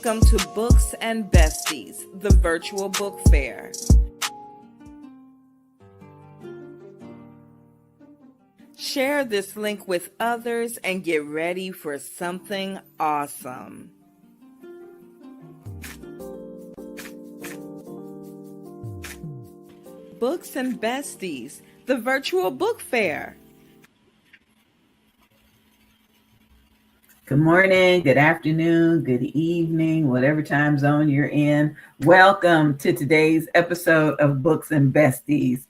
Welcome to Books and Besties, the virtual book fair. Share this link with others and get ready for something awesome. Books and Besties, the virtual book fair. Good morning, good afternoon, good evening, whatever time zone you're in. Welcome to today's episode of Books and Besties.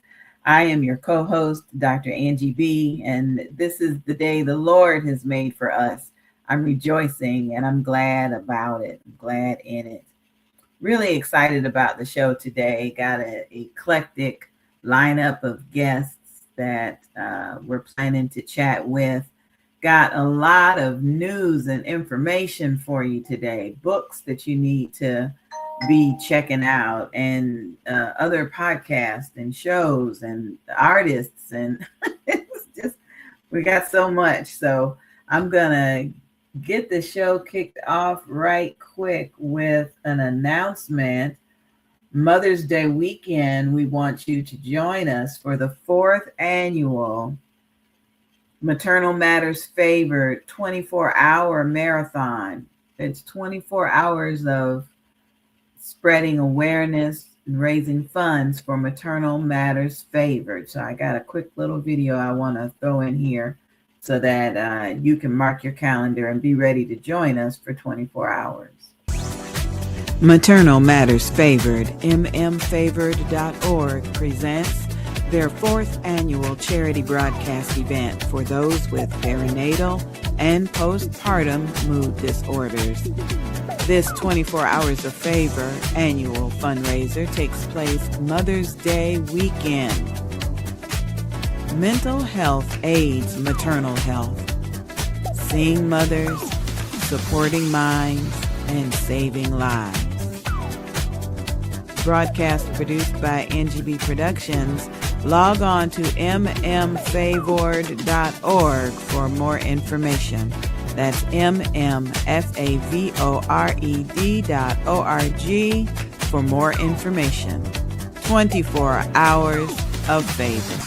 I am your co-host, Dr. Angie BEE, and this is the day the Lord has made for us. I'm rejoicing and I'm glad about it. I'm glad in it. Really excited about the show today. Got an eclectic lineup of guests that we're planning to chat with. Got a lot of news and information for you today. Books that you need to be checking out, and other podcasts and shows and artists, and it's just, we got so much. So I'm gonna get the show kicked off right quick with an announcement. Mother's Day weekend, we want you to join us for the 4th annual Maternal Matters Favored 24-hour marathon. It's 24 hours of spreading awareness and raising funds for Maternal Matters Favored. So I got a quick little video I want to throw in here so that you can mark your calendar and be ready to join us for 24 hours. Maternal Matters Favored, mmfavored.org presents their 4th annual charity broadcast event for those with perinatal and postpartum mood disorders. This 24 Hours of Favor annual fundraiser takes place Mother's Day weekend. Mental health aids maternal health. Seeing mothers, supporting minds, and saving lives. Broadcast produced by Angie BEE Productions. Log on to mmfavored.org for more information. That's mmfavored.org for more information. 24 hours of favor.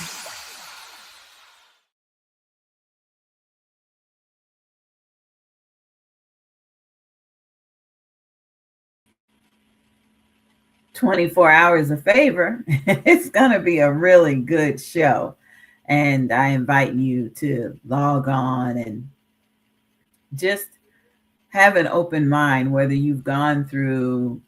"24 hours of favor." It's going to be a really good show. And I invite you to log on and just have an open mind, whether you've gone through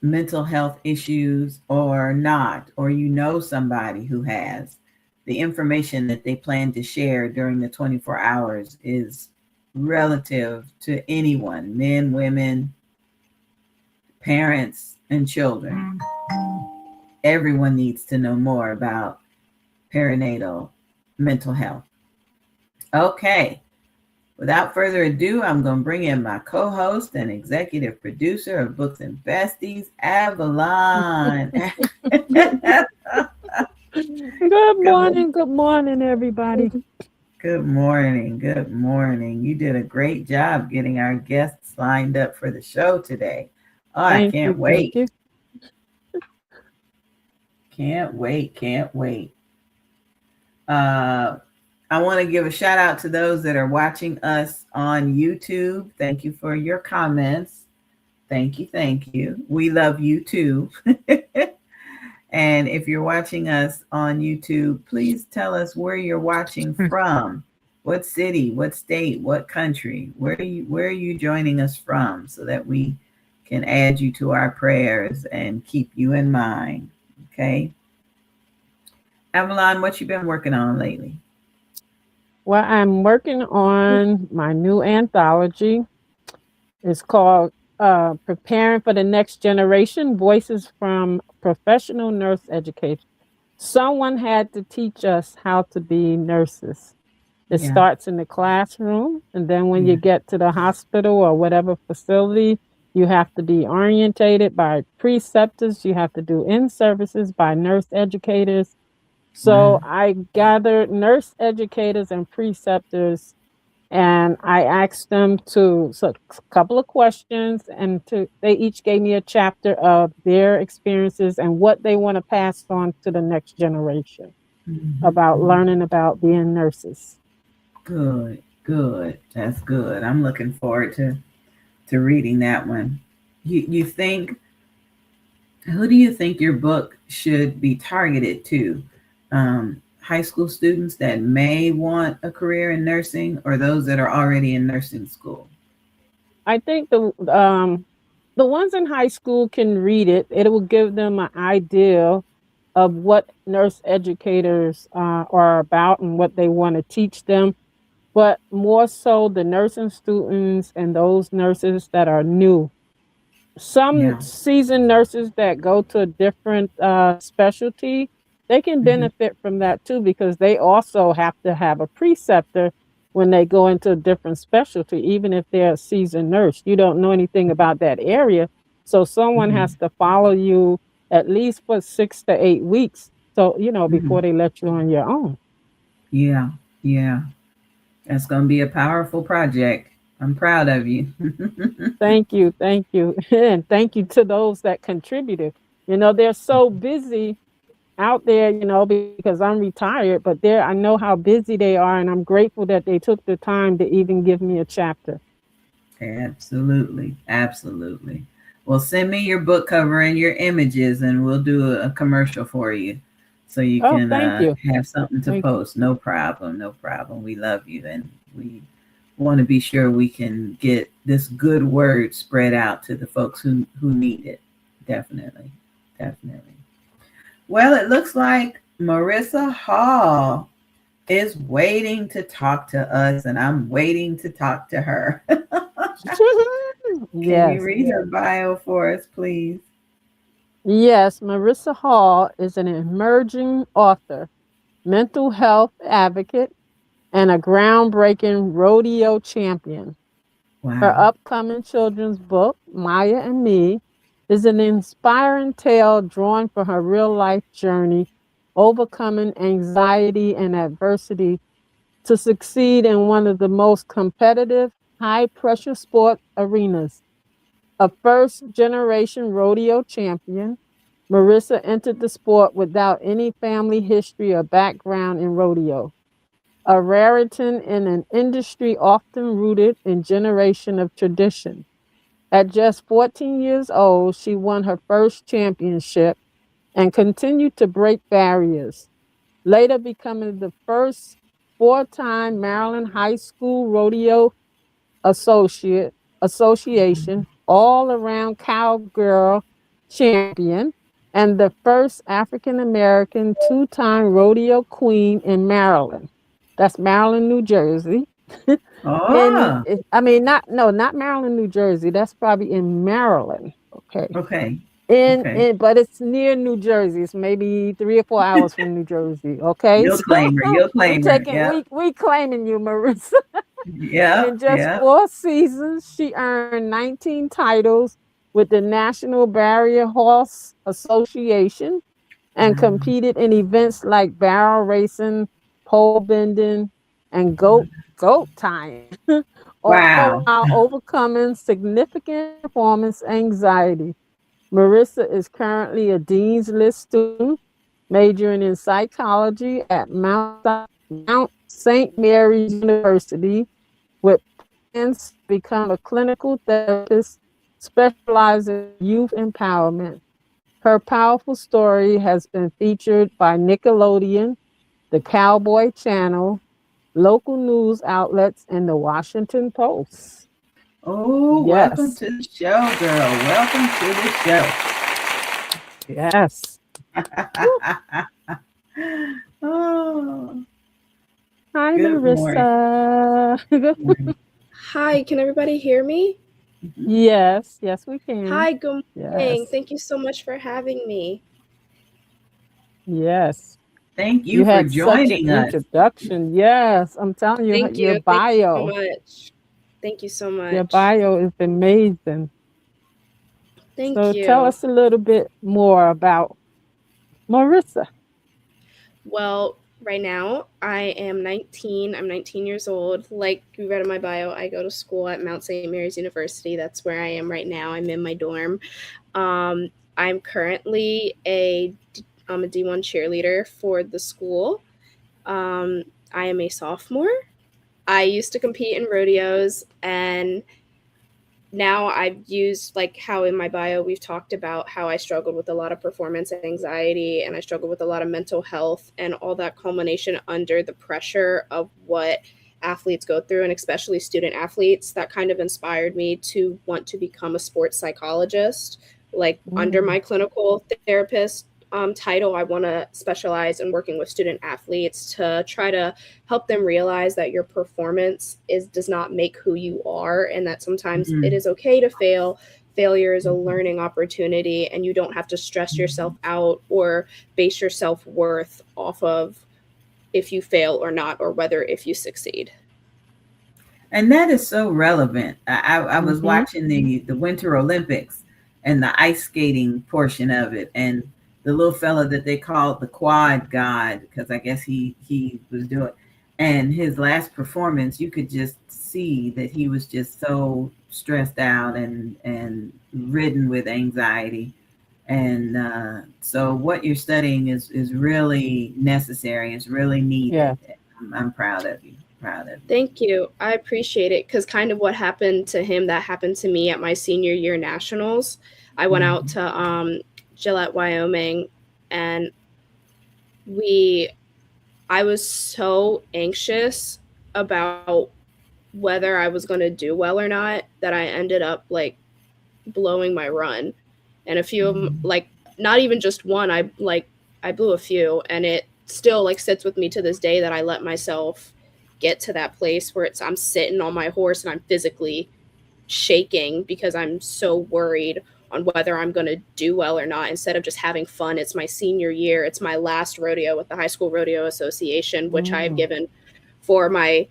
mental health issues or not, or you know somebody who has. The information that they plan to share during the 24 hours is relative to anyone, men, women, parents, and children. Everyone needs to know more about perinatal mental health. Okay, without further ado, I'm going to bring in my co-host and executive producer of Books and Besties, Avalon. Good morning, everybody. Good morning. You did a great job getting our guests lined up for the show today. Oh, I can't wait. Can't wait. I want to give a shout out to those that are watching us on YouTube. Thank you for your comments. Thank you. We love you too. And if you're watching us on YouTube, please tell us where you're watching from. What city, what state, what country? Where are you joining us from, so that we can add you to our prayers and keep you in mind. Okay. Avalon, what you been working on lately? Well, I'm working on my new anthology. It's called Preparing for the Next Generation, Voices from Professional Nurse Education. Someone had to teach us how to be nurses. It starts in the classroom, and then when you get to the hospital or whatever facility, you have to be orientated by preceptors. You have to do in-services by nurse educators. So I gathered nurse educators and preceptors and I asked them a couple of questions, and they each gave me a chapter of their experiences and what they want to pass on to the next generation about Mhm. learning about being nurses. Good, good. That's good. I'm looking forward to reading that one. You think, who do you think your book should be targeted to? High school students that may want a career in nursing, or those that are already in nursing school? I think the ones in high school can read it. It will give them an idea of what nurse educators are about and what they want to teach them. But more so, the nursing students and those nurses that are new. Some Yeah. seasoned nurses that go to a different specialty, they can Hmm. benefit from that too because they also have to have a preceptor when they go into a different specialty, even if they're a seasoned nurse. You don't know anything about that area. So someone has Hmm. to follow you at least for 6 to 8 weeks. So, before Hmm. they let you on your own. Yeah, yeah. That's going to be a powerful project. I'm proud of you. Thank you. Thank you. And thank you to those that contributed. They're so busy out there, because I'm retired, but I know how busy they are, and I'm grateful that they took the time to even give me a chapter. Absolutely. Absolutely. Well, send me your book cover and your images, and we'll do a commercial for you so you Oh, can thank you. have something to Thank post. No problem. No problem. We love you, and we want to be sure we can get this good word spread out to the folks who need it. Definitely. Definitely. Well, it looks like Marissa Hall is waiting to talk to us, and I'm waiting to talk to her. you. Can you Yes. read her bio for us, please? Yes, Marissa Hall is an emerging author, mental health advocate, and a groundbreaking rodeo champion. Her Wow. upcoming children's book, Maya and Me, is an inspiring tale drawn from her real life journey, overcoming anxiety and adversity to succeed in one of the most competitive, high pressure sport arenas. A first generation rodeo champion, Marissa entered the sport without any family history or background in rodeo, a rarity in an industry often rooted in generation of tradition. At just 14 years old, she won her first championship and continued to break barriers, later becoming the first four-time Maryland High School Rodeo Associate Association all-around cowgirl champion and the first African American two-time rodeo queen in Maryland. That's Maryland, New Jersey. Oh, I mean, not Maryland, New Jersey. That's probably in Maryland. Okay. okay. In Okay. in but it's near New Jersey. It's maybe 3 or 4 hours from New Jersey. Okay. You'll claim her. You'll We claim her. taking Yep. we claiming you, Marissa. Yep. In just Yep. 4 seasons, she earned 19 titles with the National Barrier Horse Association and Wow. competed in events like barrel racing, pole bending, and goat tying, all Wow. while overcoming significant performance anxiety. Marissa is currently a Dean's List student, majoring in psychology at Mount St. Mary's University, with plans to become a clinical therapist specializing in youth empowerment. Her powerful story has been featured by Nickelodeon, the Cowboy Channel, local news outlets, and the Washington Post. Oh, welcome Yes, to the show, girl. Welcome yes. Woo. to the show. Oh, Hi, good morning. Marissa. Morning. Hi, can everybody hear me? Mhm. Yes, yes, we can. Hi, good morning. Yes, Thank you so much for having me. yes. Thank You you for had such an joining us. introduction. Yes, I'm telling you, Thank you. Thank you so much. Thank you so your much. bio is amazing. Thank So tell you. us a little bit more about Marissa. Well, right now, I am 19. I'm 19 years old. Like you read in my bio, I go to school at Mount St. Mary's University. That's where I am right now. I'm in my dorm. I'm currently I'm a D1 cheerleader for the school. I am a sophomore. I used to compete in rodeos, and now I've used, like how in my bio we've talked about how I struggled with a lot of performance anxiety and I struggled with a lot of mental health and all that culmination under the pressure of what athletes go through, and especially student athletes. That kind of inspired me to want to become a sports psychologist. Like under my clinical therapist title, I want to specialize in working with student athletes to try to help them realize that your performance does not make who you are, and that sometimes it is okay to fail. Failure is a learning opportunity, and you don't have to stress yourself out or base your self-worth off of if you fail or not, or whether if you succeed. And that is so relevant. I was watching the Winter Olympics and the ice skating portion of it, and the little fella that they called the quad god, because I guess he was doing, and his last performance, you could just see that he was just so stressed out and ridden with anxiety. And so what you're studying is really necessary. It's really needed. Yeah. I'm proud of you. Thank you. I appreciate it, because kind of what happened to him, that happened to me at my senior year nationals. I went out to Gillette, Wyoming, and I was so anxious about whether I was going to do well or not that I ended up like blowing my run. And a few of them, like not even just one, I blew a few, and it still like sits with me to this day that I let myself get to that place where I'm sitting on my horse and I'm physically shaking because I'm so worried on whether I'm going to do well or not, instead of just having fun. It's my senior year. It's my last rodeo with the High School Rodeo Association, which I have given for my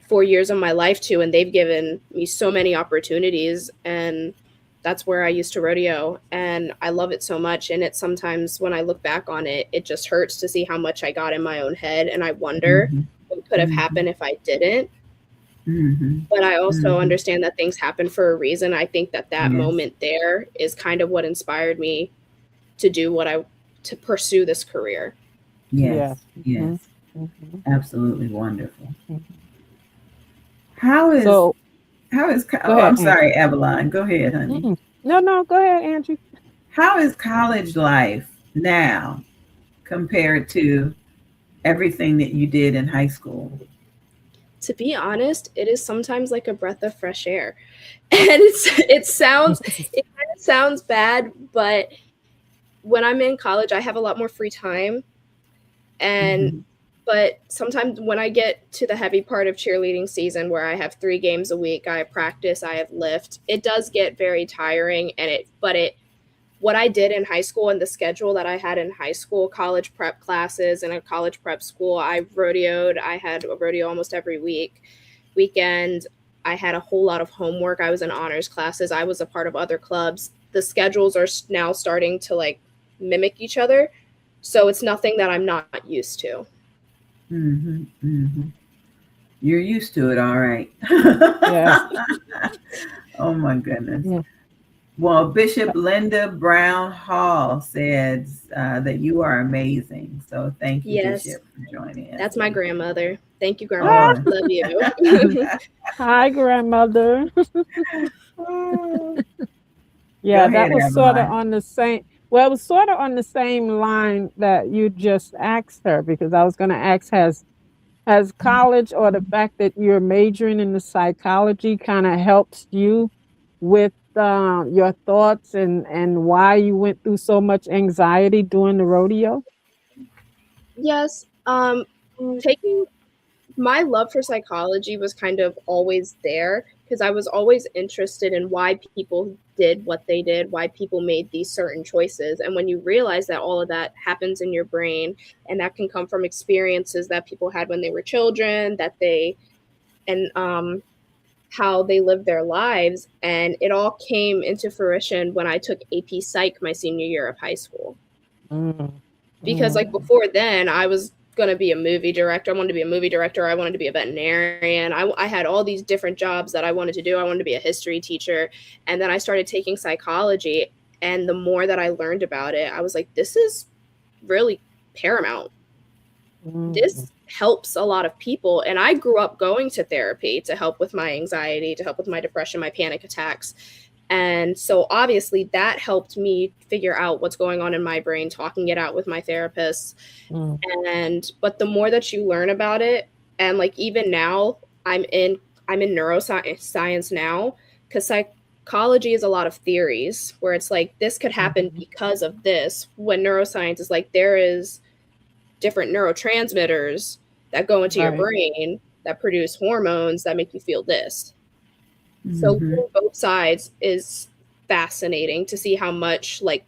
4 years of my life to, and they've given me so many opportunities, and that's where I used to rodeo, and I love it so much. And it's sometimes when I look back on it, it just hurts to see how much I got in my own head, and I wonder what could have happened if I didn't. But I also understand that things happen for a reason. I think that moment there is kind of what inspired me to do to pursue this career. Yes. Absolutely wonderful. How is I'm sorry, Avalon. Go ahead, honey. No, go ahead, Angie. How is college life now compared to everything that you did in high school? To be honest, it is sometimes like a breath of fresh air. And it kind of sounds bad, but when I'm in college, I have a lot more free time. And but sometimes when I get to the heavy part of cheerleading season, where I have 3 games a week, I have practice, I have lift, it does get very tiring. What I did in high school and the schedule that I had in high school, college prep classes and a college prep school, I rodeoed. I had a rodeo almost every weekend. I had a whole lot of homework. I was in honors classes. I was a part of other clubs. The schedules are now starting to like mimic each other. So it's nothing that I'm not used to. You're used to it, all right. Oh my goodness. Yeah. Well, Bishop Linda Brown Hall says that you are amazing. So thank you, Bishop, for joining us. That's my grandmother. Thank you, Grandma. Love you. Hi, grandmother. Yeah, that was sort of on the same. Well, it was sort of on the same line that you just asked her, because I was going to ask, has college, or the fact that you're majoring in the psychology, kind of helps you with your thoughts and why you went through so much anxiety during the rodeo? Yes. My love for psychology was kind of always there, because I was always interested in why people did what they did, why people made these certain choices. And when you realize that all of that happens in your brain, and that can come from experiences that people had when they were children, how they lived their lives. And it all came into fruition when I took AP Psych my senior year of high school. Because like before then, I was going to be a movie director. I wanted to be a movie director. I wanted to be a veterinarian. I had all these different jobs that I wanted to do. I wanted to be a history teacher. And then I started taking psychology. And the more that I learned about it, I was like, this is really paramount. This helps a lot of people. And I grew up going to therapy to help with my anxiety, to help with my depression, my panic attacks. And so obviously that helped me figure out what's going on in my brain, talking it out with my therapist. But the more that you learn about it, and like even now I'm in neuroscience now, because psychology is a lot of theories where it's like this could happen because of this, when neuroscience is like there is different neurotransmitters that go into your brain that produce hormones that make you feel this. So both sides is fascinating to see how much like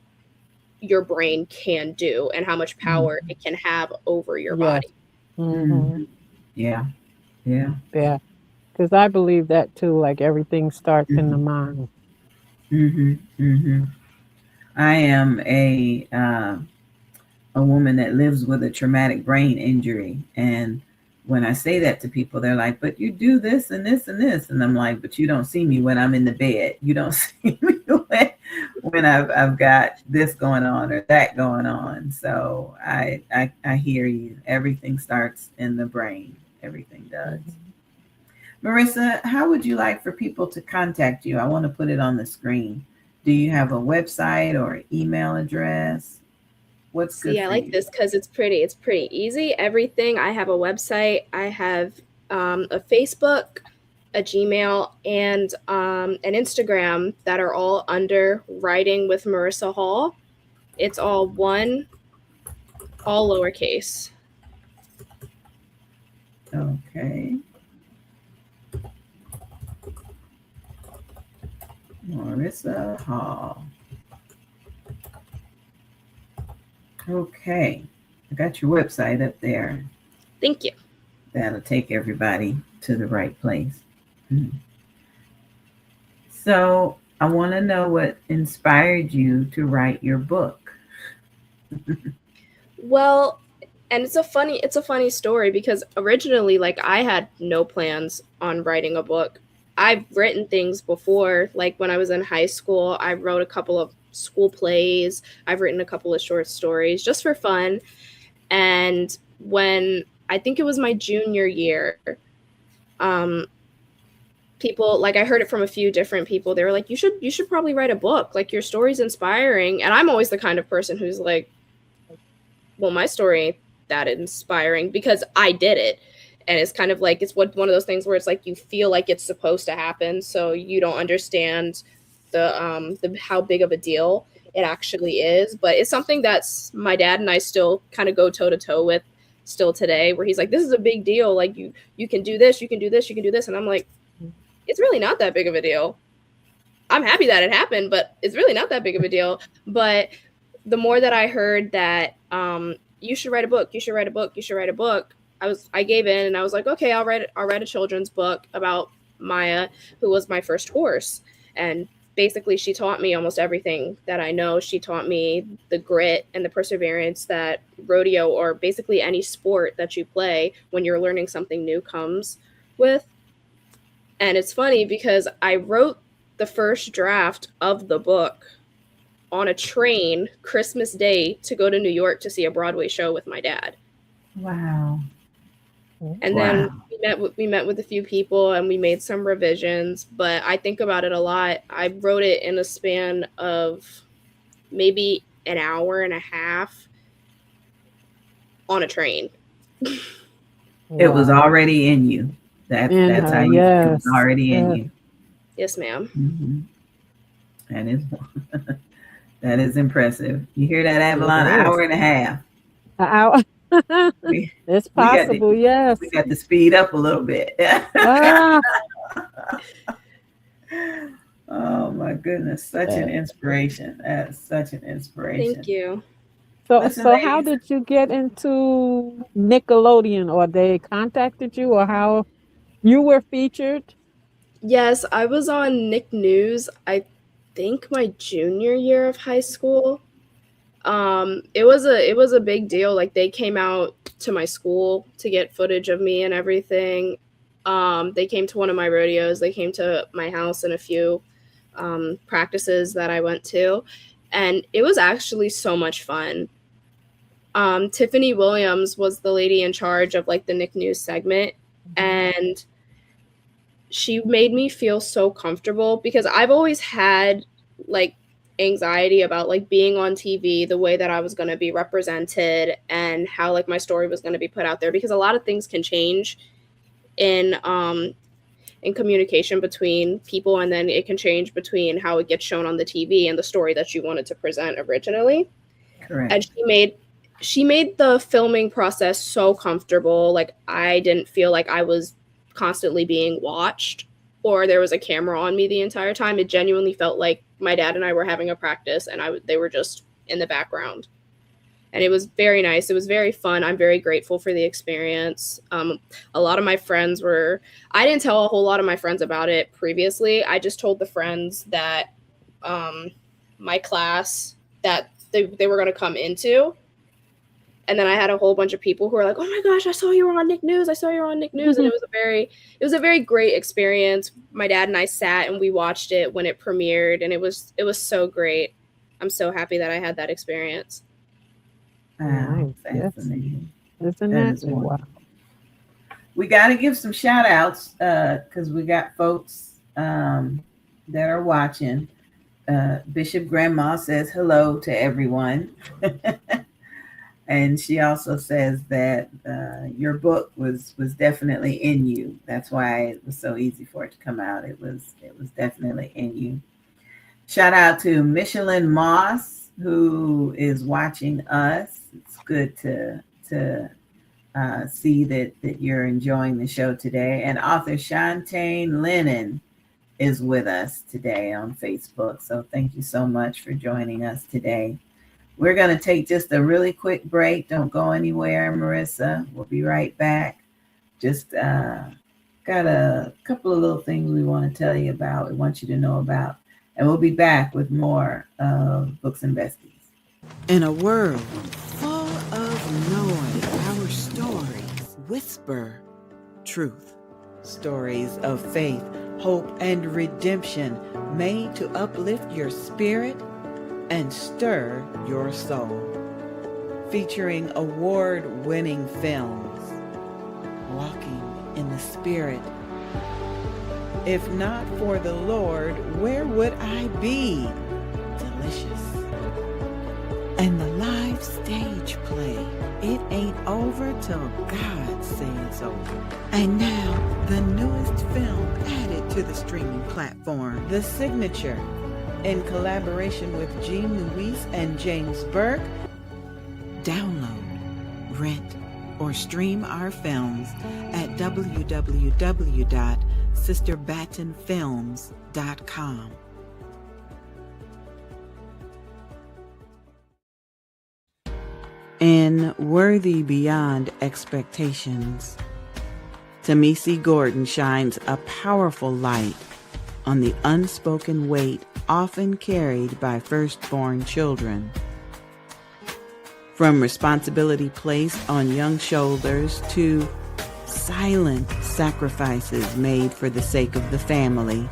your brain can do and how much power it can have over your body. Yeah. Because I believe that too. Like everything starts in the mind. I am a woman that lives with a traumatic brain injury, and when I say that to people, they're like, but you do this and this and this. And I'm like, but you don't see me when I'm in the bed. You don't see me when I've got this going on or that going on. So I hear you. Everything starts in the brain. Everything does. Marissa, how would you like for people to contact you? I want to put it on the screen. Do you have a website or an email address? What's good? I like this because it's pretty easy. Everything. I have a website. I have a Facebook, a Gmail, and an Instagram that are all under Writing with Marissa Hall. It's all one, all lowercase. Okay. Marissa Hall. Okay, I got your website up there. Thank you. That'll take everybody to the right place. So I want to know what inspired you to write your book. Well, and it's a funny story because originally, like, I had no plans on writing a book. I've written things before, like when I was in high school, I wrote a couple of school plays. I've written a couple of short stories just for fun. And when I think it was my junior year, people, like, I heard it from a few different people. They were like, you should probably write a book. Like, your story's inspiring. And I'm always the kind of person who's like, well, my story ain't that inspiring because I did it. And it's kind of like, it's one of those things where it's like you feel like it's supposed to happen, so you don't understand the how big of a deal it actually is. But it's something that's my dad and I still kind of go toe to toe with still today, where he's like, this is a big deal. Like you can do this, you can do this, you can do this. And I'm like, it's really not that big of a deal. I'm happy that it happened, but it's really not that big of a deal. But the more that I heard that you should write a book, you should write a book, you should write a book, I gave in and I was like, okay, I'll write a children's book about Maya, who was my first horse. And basically she taught me almost everything that I know. She taught me the grit and the perseverance that rodeo, or basically any sport that you play when you're learning something new, comes with. And it's funny because I wrote the first draft of the book on a train Christmas Day to go to New York to see a Broadway show with my dad. Wow. And then we met with a few people and we made some revisions, but I think about it a lot. I wrote it in a span of maybe an hour and a half on a train. It was already in you. That's how you, it was already in you. Yes, ma'am. That is impressive. You hear that, Avalon? An hour and a half. An hour. It's possible, yes. We got to speed up a little bit. Oh my goodness, such an inspiration. That's such an inspiration. Thank you. So how did you get into Nickelodeon, or they contacted you, or how you were featured? Yes, I was on Nick News, I think my junior year of high school. It was a big deal. Like, they came out to my school to get footage of me and everything. They came to one of my rodeos. They came to my house and a few practices that I went to, and it was actually so much fun. Tiffany Williams was the lady in charge of like the Nick News segment, and she made me feel so comfortable because I've always had like anxiety about like being on TV, the way that I was going to be represented and how like my story was going to be put out there, because a lot of things can change in communication between people, and then it can change between how it gets shown on the TV and the story that you wanted to present originally. Correct. And she made the filming process so comfortable. Like, I didn't feel like I was constantly being watched or there was a camera on me the entire time. It genuinely felt like my dad and I were having a practice, and they were just in the background. And it was very nice. It was very fun. I'm very grateful for the experience. A lot of my friends I didn't tell a whole lot of my friends about it previously. I just told the friends that my class that they were going to come into. And then I had a whole bunch of people who were like, "Oh my gosh, I saw you were on Nick News. I saw you were on Nick News." And it was a very great experience. My dad and I sat and we watched it when it premiered, and it was so great. I'm so happy that I had that experience. Wow, Nice. fascinating. Isn't That that is wow? wonderful. We got to give some shout outs because we got folks that are watching. Bishop Grandma says hello to everyone. And she also says that your book was definitely in you. That's why it was so easy for it to come out. It was definitely in you. Shout out to Michelin Moss, who is watching us. It's good to see that you're enjoying the show today. And author Shantae Lennon is with us today on Facebook. So thank you so much for joining us today. We're going to take just a really quick break. Don't go anywhere, Marissa. We'll be right back. Just got a couple of little things we want to tell you about, we want you to know about. And we'll be back with more of Books and Besties. In a world full of noise, our stories whisper truth. Stories of faith, hope, and redemption made to uplift your spirit and stir your soul. Featuring award-winning films, Walking in the Spirit. If not for the Lord, where would I be? Delicious. And the live stage play, It Ain't Over Till God Say It's Over. And now, the newest film added to the streaming platform, The Signature, in collaboration with Jean Louise and James Burke. Download, rent, or stream our films at www.sisterbattenfilms.com. In Worthy Beyond Expectations, Tamisi Gordon shines a powerful light on the unspoken weight often carried by firstborn children. From responsibility placed on young shoulders to silent sacrifices made for the sake of the family,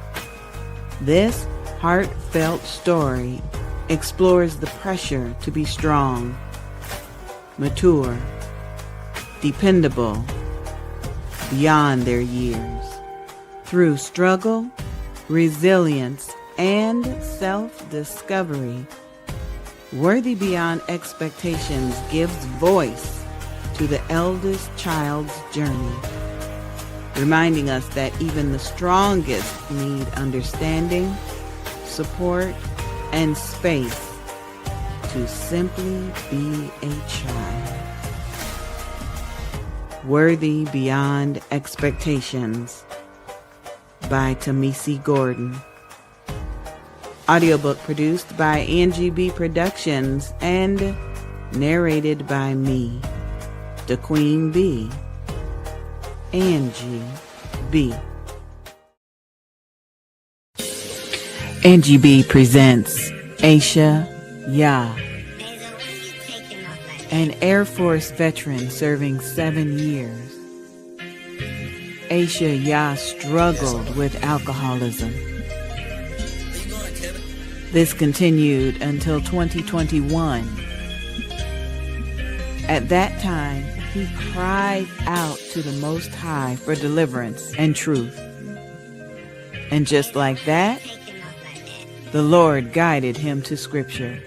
this heartfelt story explores the pressure to be strong, mature, dependable, beyond their years, through struggle, resilience, and self-discovery. Worthy Beyond Expectations gives voice to the eldest child's journey, reminding us that even the strongest need understanding, support, and space to simply be a child. Worthy Beyond Expectations by Tamisi Gordon. Audiobook produced by Angie BEE Productions and narrated by me, the Queen Bee, Angie BEE. Angie BEE presents Aisha Ya, An Air Force veteran serving 7 years, Aisha Ya struggled with alcoholism. This continued until 2021. At that time, he cried out to the Most High for deliverance and truth. And just like that, the Lord guided him to Scripture.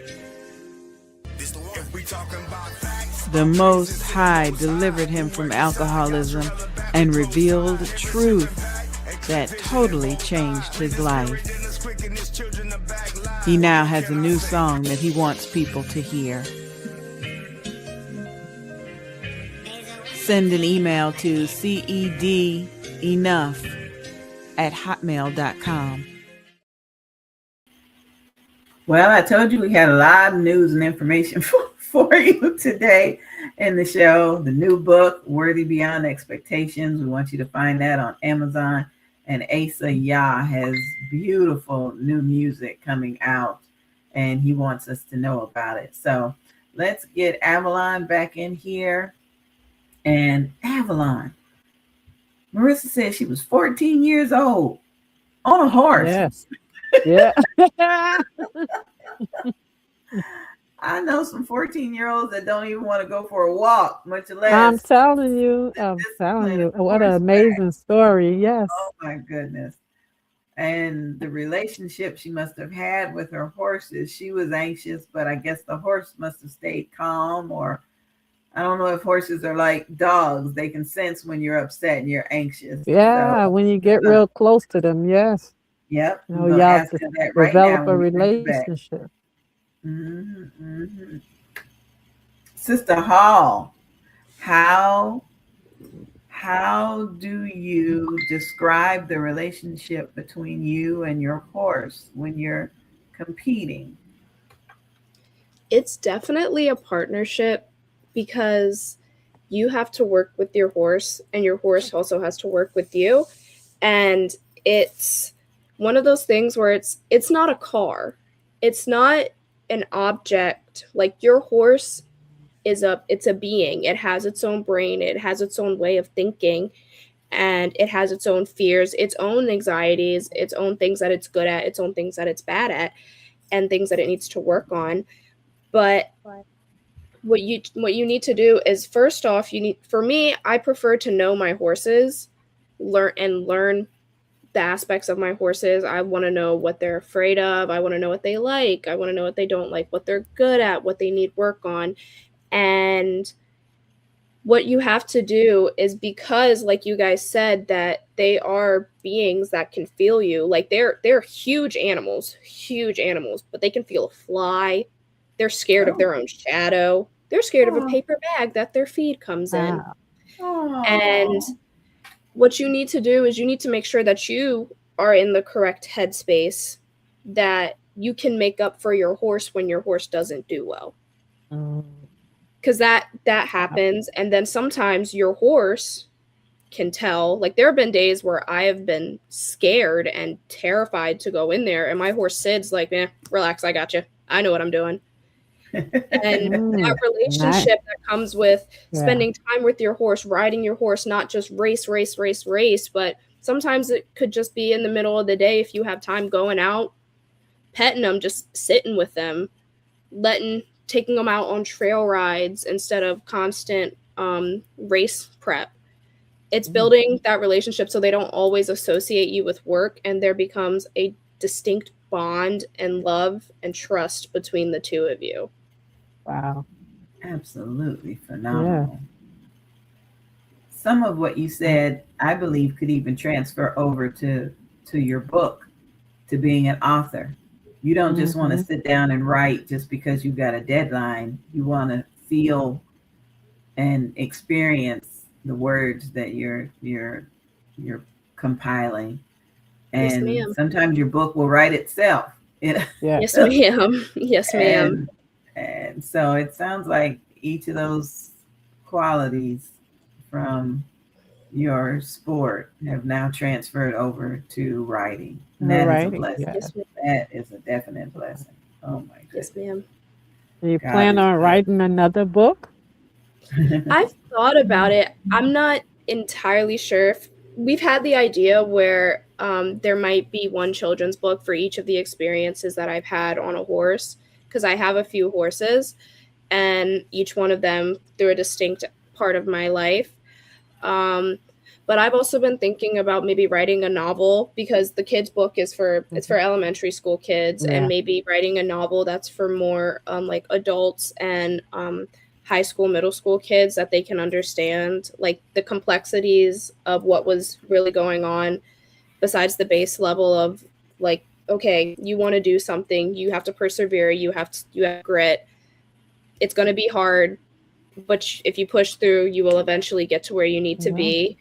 The Most High delivered him from alcoholism and revealed truth that totally changed his life. He now has a new song that he wants people to hear. Send an email to cedenough@hotmail.com. Well, I told you we had a lot of news and information for you today in the show. The new book, Worthy Beyond Expectations. We want you to find that on Amazon. And Asa Yah has beautiful new music coming out, and he wants us to know about it. So let's get Avalon back in here. And Avalon, Marissa said she was 14 years old on a horse. Yes. Yeah. I know some 14-year-olds that don't even want to go for a walk, much less. I'm telling you. What an amazing story. Yes. Oh my goodness. And the relationship she must have had with her horses, she was anxious, but I guess the horse must have stayed calm, or I don't know if horses are like dogs. They can sense when you're upset and you're anxious. Yeah, So, when you get real close to them, yes. yep. You I'm know, gonna y'all ask her that right develop now a when we bring her back. relationship. Sister Hall, how do you describe the relationship between you and your horse when you're competing? It's definitely a partnership, because you have to work with your horse and your horse also has to work with you. And it's one of those things where it's not a car. It's not an object. Like, your horse it's a being. It has its own brain. It has its own way of thinking, and it has its own fears, its own anxieties, its own things that it's good at, its own things that it's bad at, and things that it needs to work on. But what you need to do is, first off, for me, I prefer to know my horses, learn the aspects of my horses. I want to know what they're afraid of. I want to know what they like. I want to know what they don't like, what they're good at, what they need work on. And what you have to do is, because, like you guys said, that they are beings that can feel you. Like, they're huge animals, but they can feel a fly. They're scared of their own shadow. They're scared of a paper bag that their feed comes in. And what you need to do is you need to make sure that you are in the correct headspace, that you can make up for your horse when your horse doesn't do well. Because that happens. And then sometimes your horse can tell. Like, there have been days where I have been scared and terrified to go in there, and my horse Sid's like, relax, I got you. I know what I'm doing. And that relationship that comes with spending time with your horse, riding your horse, not just race, but sometimes it could just be in the middle of the day, if you have time, going out, petting them, just sitting with them, taking them out on trail rides instead of constant race prep. It's building that relationship so they don't always associate you with work, and there becomes a distinct bond and love and trust between the two of you. Wow. Absolutely phenomenal. Yeah. Some of what you said, I believe, could even transfer over to your book, to being an author. You don't just want to sit down and write just because you've got a deadline. You want to feel and experience the words that you're compiling. And yes, sometimes your book will write itself. Yes, ma'am. Yes, ma'am. And so it sounds like each of those qualities from your sport have now transferred over to writing. And that is a blessing. Yes, that is a definite blessing. Oh my goodness. Yes, ma'am. Do you plan on writing another book? I've thought about it. I'm not entirely sure if we've had the idea where there might be one children's book for each of the experiences that I've had on a horse, because I have a few horses and each one of them through a distinct part of my life. But I've also been thinking about maybe writing a novel, because the kids book is for it's for elementary school kids, Yeah. and maybe writing a novel that's for more like adults and high school, middle school kids, that they can understand like the complexities of what was really going on, besides the base level of like, okay, you want to do something, you have to persevere, you have grit. It's going to be hard, but if you push through, you will eventually get to where you need to be.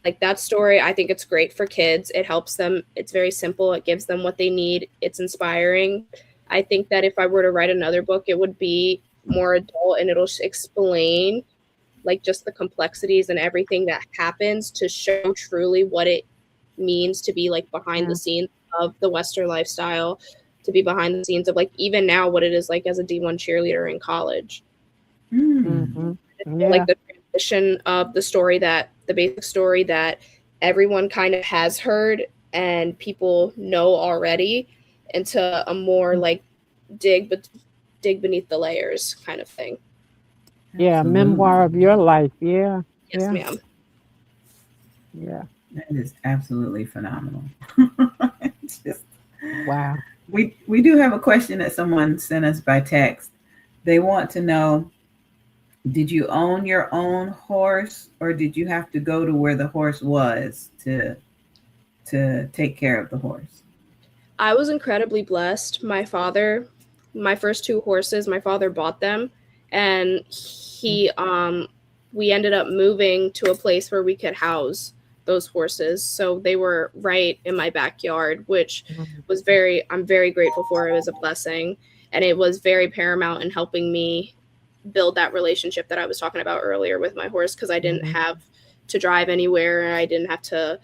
Like that story, I think it's great for kids. It helps them. It's very simple. It gives them what they need. It's inspiring. I think that if I were to write another book, it would be more adult, and it'll explain like just the complexities and everything that happens to show truly what it means to be like behind the scenes of the Western lifestyle, to be behind the scenes of like even now what it is like as a D1 cheerleader in college. Like the transition of the story, that the basic story that everyone kind of has heard and people know already, into a more like dig beneath the layers kind of thing. Yeah, memoir of your life. Yeah. Yes, ma'am. Yeah. That is absolutely phenomenal. Just, wow. We do have a question that someone sent us by text. They want to know, did you own your own horse, or did you have to go to where the horse was to take care of the horse? I was incredibly blessed. My first two horses, my father bought them, and we ended up moving to a place where we could house those horses. So they were right in my backyard, which was I'm very grateful for. It was a blessing, and it was very paramount in helping me build that relationship that I was talking about earlier with my horse, because I didn't have to drive anywhere. I didn't have to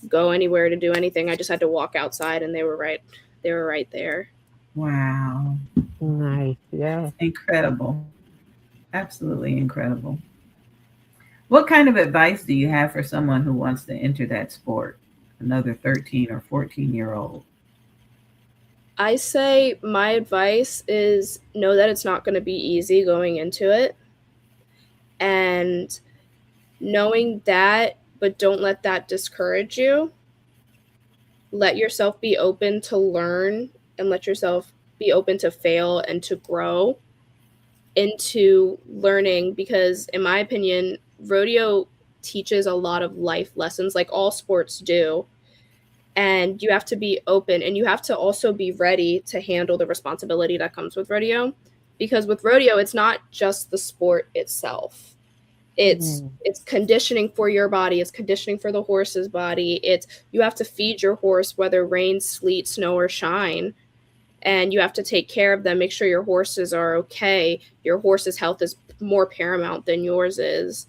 go anywhere to do anything. I just had to walk outside, and they were right there. Wow. Nice. Yeah. Incredible. Absolutely incredible. What kind of advice do you have for someone who wants to enter that sport? Another 13 or 14-year-old? I say my advice is know that it's not going to be easy going into it. And knowing that, but don't let that discourage you. Let yourself be open to learn, and let yourself be open to fail and to grow into learning, because in my opinion, rodeo teaches a lot of life lessons, like all sports do. And you have to be open, and you have to also be ready to handle the responsibility that comes with rodeo, because with rodeo, it's not just the sport itself. It's conditioning for your body. It's conditioning for the horse's body. You have to feed your horse, whether rain, sleet, snow, or shine. And you have to take care of them, make sure your horses are okay. Your horse's health is more paramount than yours is.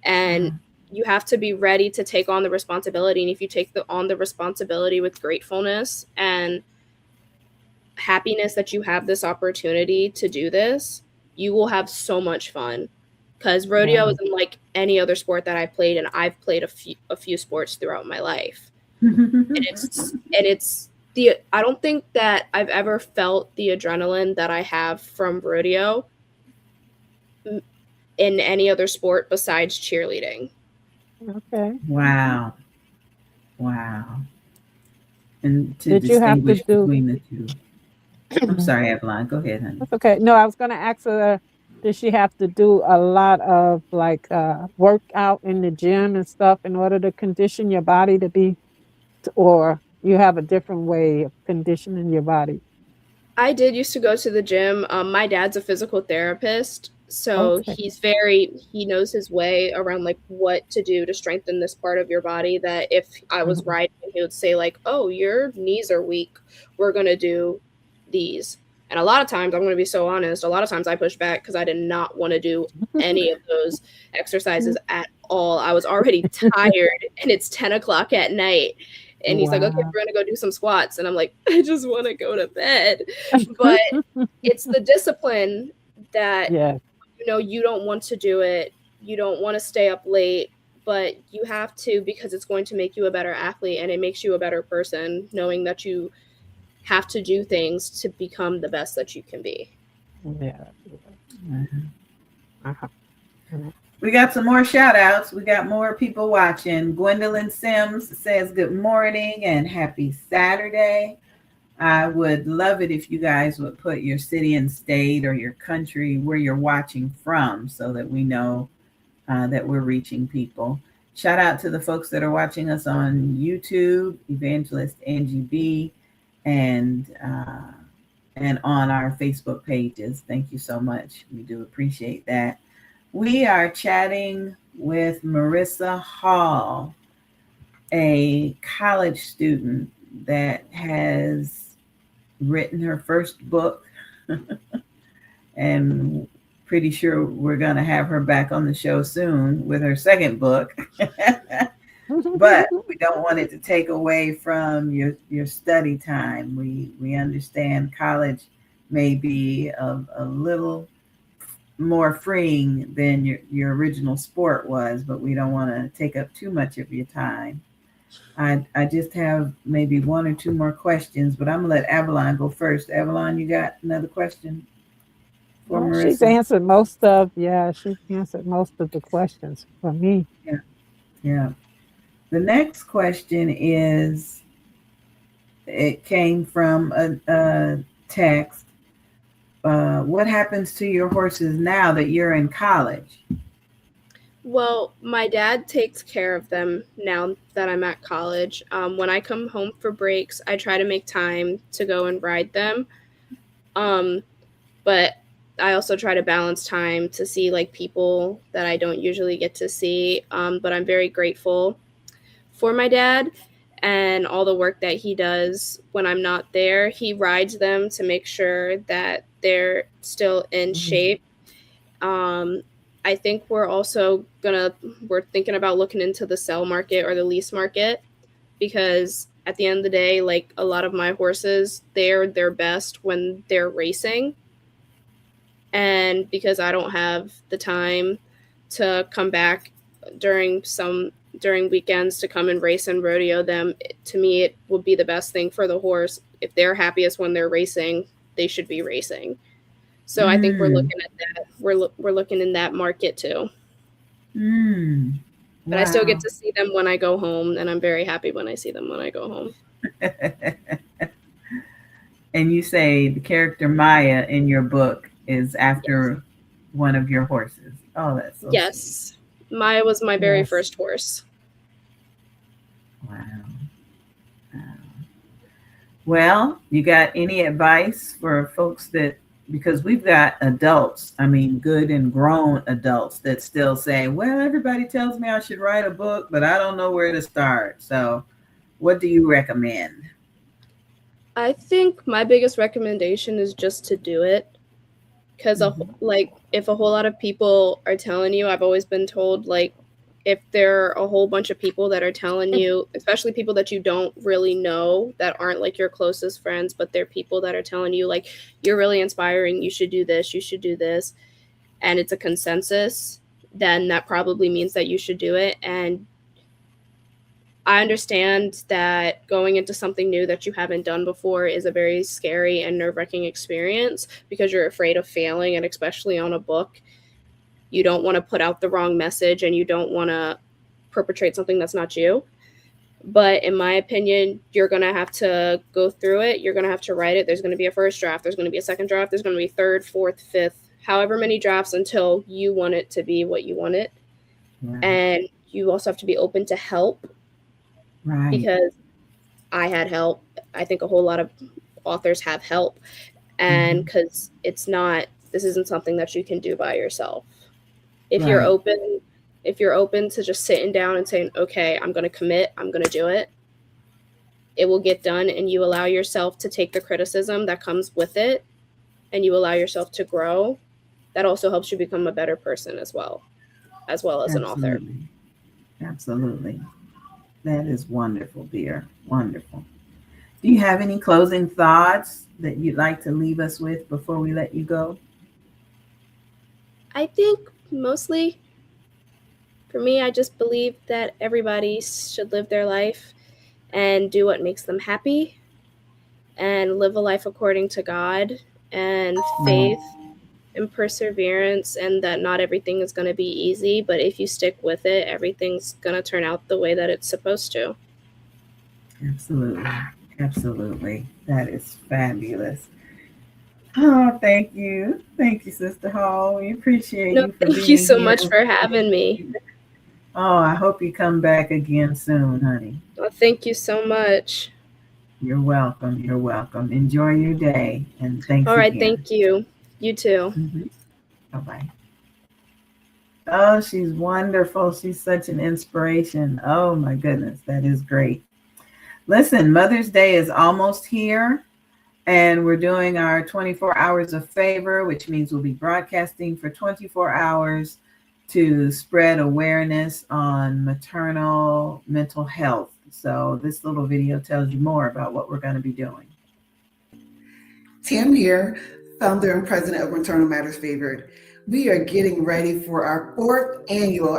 And you have to be ready to take on the responsibility. And if you take on the responsibility with gratefulness and happiness that you have this opportunity to do this, you will have so much fun. Because rodeo isn't like any other sport that I've played, and I've played a few sports throughout my life. I don't think that I've ever felt the adrenaline that I have from rodeo in any other sport besides cheerleading. Okay. Wow. And to Did you have to distinguish do? between the two. I'm sorry, Avalon. Go ahead, honey. That's okay. No, I was going to ask her, did she have to do a lot of like workout in the gym and stuff in order to condition your body to be, or you have a different way of conditioning your body? I did used to go to the gym. My dad's a physical therapist, so he knows his way around like what to do to strengthen this part of your body. That if I was riding, he would say like, "Oh, your knees are weak. We're gonna do these." And a lot of times, I'm going to be so honest, a lot of times I pushed back because I did not want to do any of those exercises at all. I was already tired, and it's 10 o'clock at night. And he's like, okay, we're going to go do some squats. And I'm like, I just want to go to bed. But it's the discipline that you're you know, you don't want to do it, you don't want to stay up late, but you have to, because it's going to make you a better athlete and it makes you a better person, knowing that you have to do things to become the best that you can be. Yeah. Mhm. Uh-huh. We got some more shout outs. We got more people watching. Gwendolyn Sims says good morning and happy Saturday. I would love it if you guys would put your city and state or your country where you're watching from so that we know that we're reaching people. Shout out to the folks that are watching us on YouTube, Evangelist Angie BEE, and on our Facebook pages. Thank you so much. We do appreciate that. We are chatting with Marissa Hall, a college student that has written her first book, and pretty sure we're going to have her back on the show soon with her second book. But we don't want it to take away from your study time. We understand college may be a little more freeing than your original sport was, but we don't want to take up too much of your time. I just have maybe one or two more questions, but I'm gonna let Avalon go first. Avalon, you got another question for Well, Marissa? she's answered most of the questions for me. Yeah. The next question is, it came from a text. What happens to your horses now that you're in college? Well, my dad takes care of them now that I'm at college. When I come home for breaks, I try to make time to go and ride them. But I also try to balance time to see like people that I don't usually get to see. But I'm very grateful for my dad and all the work that he does when I'm not there. He rides them to make sure that they're still in shape. I think we're thinking about looking into the sell market or the lease market, because at the end of the day, like a lot of my horses, they're their best when they're racing. And because I don't have the time to come back during weekends to come and race and rodeo them, to me, it would be the best thing for the horse. If they're happiest when they're racing, they should be racing. So I think we're looking at that. We're looking in that market too. But I still get to see them when I go home, and I'm very happy when I see them when I go home. And you say the character Maya in your book is after one of your horses. Oh, that's so yes. Sweet. Maya was my very first horse. Wow. Well, you got any advice for folks that, because we've got adults, I mean, good and grown adults that still say, well, everybody tells me I should write a book, but I don't know where to start. So what do you recommend? I think my biggest recommendation is just to do it. Because if a whole lot of people are telling you, I've always been told, like, if there are a whole bunch of people that are telling you, especially people that you don't really know, that aren't like your closest friends, but they're people that are telling you, like, you're really inspiring, you should do this, and it's a consensus, then that probably means that you should do it. And I understand that going into something new that you haven't done before is a very scary and nerve-wracking experience, because you're afraid of failing, and especially on a book, you don't want to put out the wrong message and you don't want to perpetrate something that's not you. But in my opinion, you're going to have to go through it. You're going to have to write it. There's going to be a first draft. There's going to be a second draft. There's going to be third, fourth, fifth, however many drafts until you want it to be what you want it. Right. And you also have to be open to help. Right. Because I had help. I think a whole lot of authors have help. And because this isn't something that you can do by yourself. If you're open to just sitting down and saying, okay, I'm going to commit, I'm going to do it, it will get done, and you allow yourself to take the criticism that comes with it, and you allow yourself to grow, that also helps you become a better person as well as an author. Absolutely. That is wonderful, dear. Wonderful. Do you have any closing thoughts that you'd like to leave us with before we let you go? I think mostly for me, I just believe that everybody should live their life and do what makes them happy and live a life according to God and faith and perseverance, and that not everything is going to be easy, but if you stick with it, everything's going to turn out the way that it's supposed to. Absolutely. Absolutely. That is fabulous. Oh, thank you. Thank you, Sister Hall. We appreciate No, you for thank you being so much here. for having me. Oh, I hope you come back again soon, honey. Well, thank you so much. You're welcome. You're welcome. Enjoy your day. And thanks All right, again. thank you. You too. Bye-bye. Oh, she's wonderful. She's such an inspiration. Oh, my goodness. That is great. Listen, Mother's Day is almost here. And we're doing our 24 hours of favor, which means we'll be broadcasting for 24 hours to spread awareness on maternal mental health. So this little video tells you more about what we're going to be doing. Tam here, founder and president of Maternal Matters Favored. We are getting ready for our fourth annual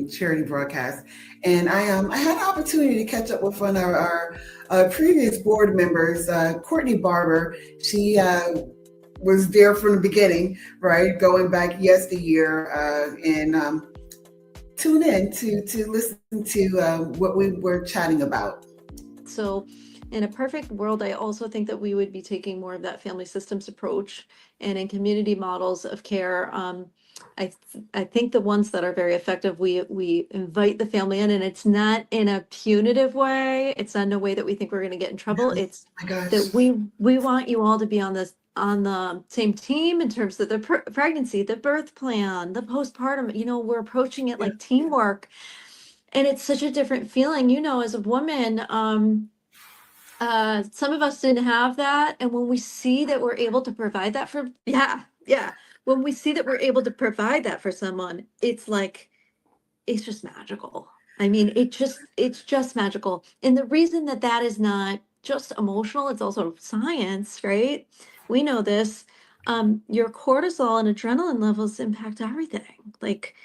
charity broadcast. And I had an opportunity to catch up with one of our previous board members, Courtney Barber. She was there from the beginning, right? Going back yesteryear, and tune in to listen to what we were chatting about. So in a perfect world, I also think that we would be taking more of that family systems approach, and in community models of care. I think the ones that are very effective, we invite the family in, and it's not in a punitive way. It's not in a way that we think we're going to get in trouble. It's that we want you all to be on the same team in terms of the pregnancy, the birth plan, the postpartum. We're approaching it like teamwork, and it's such a different feeling. As a woman, some of us didn't have that, and when we see that we're able to provide that for when we see that we're able to provide that for someone, it's just magical. I mean, it's just magical. And the reason that is not just emotional, it's also science, right? We know this. Your cortisol and adrenaline levels impact everything. Like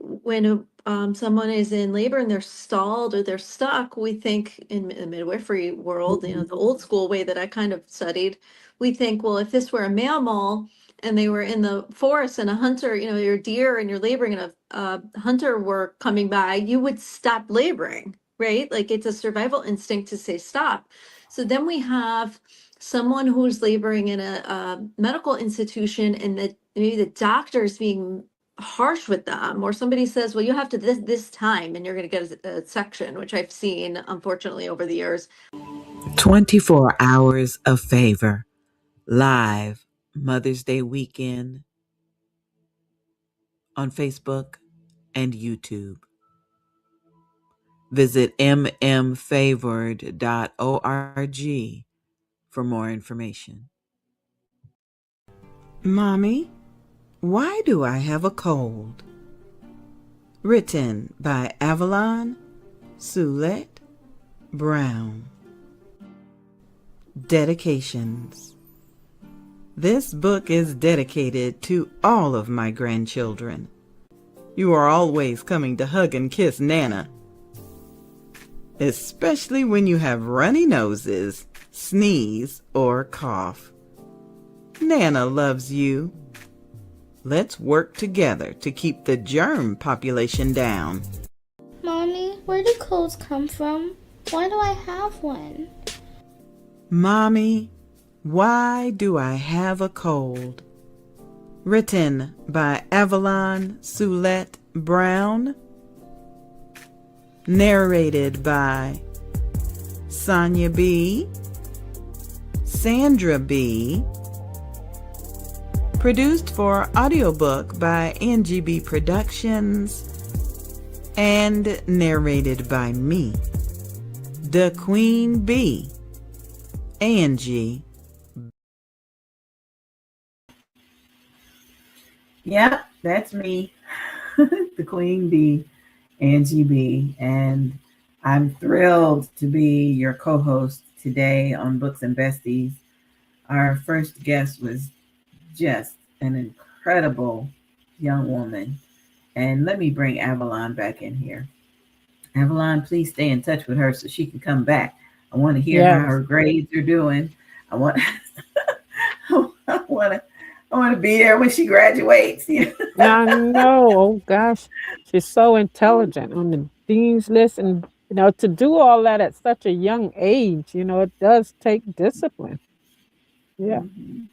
when someone is in labor and they're stalled or they're stuck, we think in the midwifery world, the old school way that I kind of studied, we think, well, if this were a mammal and they were in the forest and a hunter, your deer and you're laboring and a hunter were coming by, you would stop laboring, right? Like it's a survival instinct to say stop. So then we have someone who's laboring in a medical institution, and that maybe the doctor's being harsh with them, or somebody says, well, you have to this time and you're going to get a section, which I've seen unfortunately over the years. 24 hours of favor, live Mother's Day weekend on Facebook and YouTube. Visit mmfavored.org for more information. Mommy, why do I have a cold? Written by Avalon Brown. Dedications. This book is dedicated to all of my grandchildren. You are always coming to hug and kiss Nana, especially when you have runny noses, sneeze, or cough. Nana loves you. Let's work together to keep the germ population down. Mommy, where do colds come from? Why do I have one? Mommy, why do I have a cold? Written by Avalon Brown. Narrated by Sonia B., Sandra B., produced for audiobook by Angie BEE Productions, and narrated by me, the Queen Bee, Angie. Yep, that's me, the Queen Bee, Angie BEE, and I'm thrilled to be your co-host today on Books and Besties. Our first guest was just an incredible young woman. And let me bring Avalon back in here. Avalon, please stay in touch with her so she can come back. I want to hear how Yes. her grades are doing. I want, I want to, I want to be there when she graduates. I know. Oh gosh, she's so intelligent on the dean's list, and to do all that at such a young age, it does take discipline. Yeah. Mhm.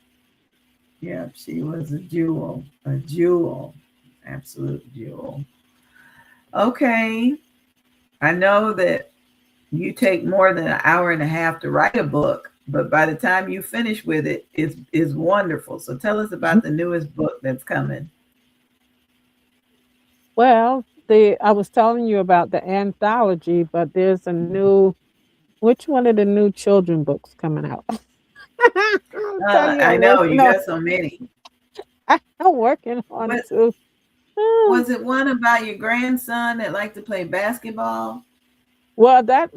Yeah, she was a jewel, absolute jewel. Okay, I know that you take more than an hour and a half to write a book, but by the time you finish with it, it's wonderful. So tell us about the newest book that's coming. Well, the I was telling you about the anthology, but there's a new. Which one of the new children books coming out? I'll tell you, I I'm know working you on. got so many. I'm working on What two. was it? One about your grandson that liked to play basketball? Well, that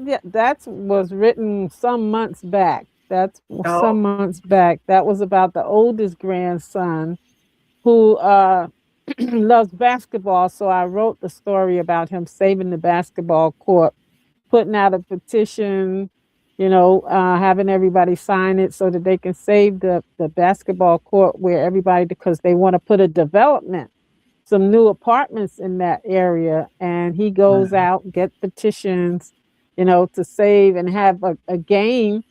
was written some months back. That's Oh, some months back. That was about the oldest grandson who loves basketball. So I wrote the story about him saving the basketball court, putting out a petition, having everybody sign it so that they can save the basketball court where everybody, because they want to put a development, some new apartments in that area. And he goes wow. out, get petitions, to save and have a game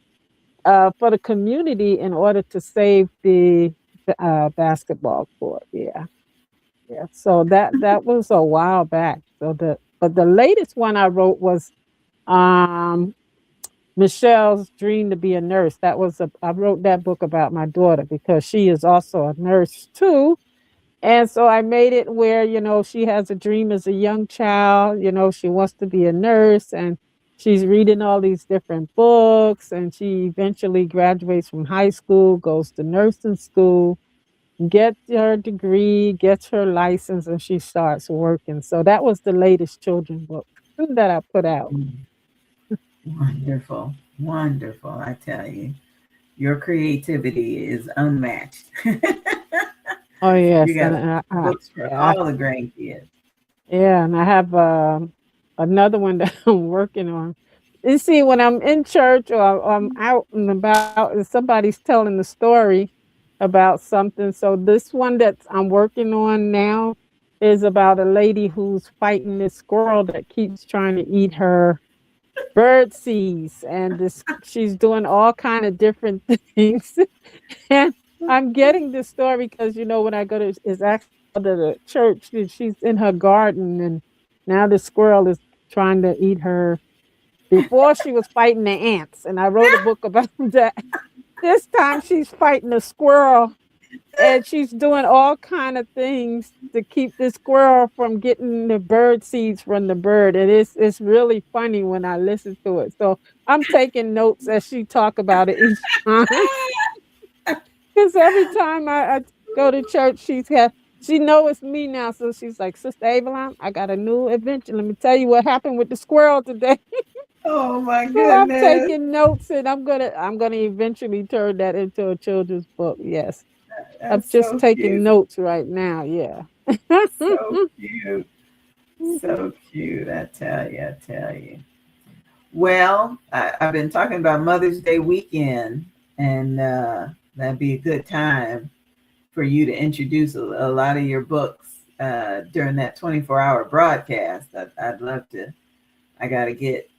for the community in order to save the basketball court. Yeah. Yeah. So that was a while back. But the latest one I wrote was um Michelle's dream to be a nurse. I wrote that book about my daughter because she is also a nurse too. And so I made it where, she has a dream as a young child, she wants to be a nurse, and she's reading all these different books, and she eventually graduates from high school, goes to nursing school, gets her degree, gets her license, and she starts working. So that was the latest children book that I put out. Wonderful, wonderful. I tell you, your creativity is unmatched. Oh You yes, got and books for all the grandkids. yeah, and I have another one that I'm working on. You see, when I'm in church or I'm out and about, and somebody's telling the story about something. So this one that I'm working on now is about a lady who's fighting this squirrel that keeps trying to eat her bird seeds, and this she's doing all kind of different things. And I'm getting this story because when I go to is actually go to the church, and she's in her garden, and now the squirrel is trying to eat her. Before she was fighting the ants, and I wrote a book about that. This time she's fighting a squirrel, and she's doing all kind of things to keep the squirrel from getting the bird seeds from the bird. And it's really funny when I listen to it. So I'm taking notes as she talk about it each time. Because every time I go to church, she know it's me now. So she's like, Sister Avalon, I got a new adventure. Let me tell you what happened with the squirrel today. Oh my So I'm goodness. taking notes, and I'm gonna eventually turn that into a children's book. Yes. I'm That's just so taking cute. notes right now. Yeah. So cute. So cute. I tell you, I tell you. Well, I've been talking about Mother's Day weekend, and that'd be a good time for you to introduce a lot of your books during that 24-hour broadcast. I'd love to. I got to get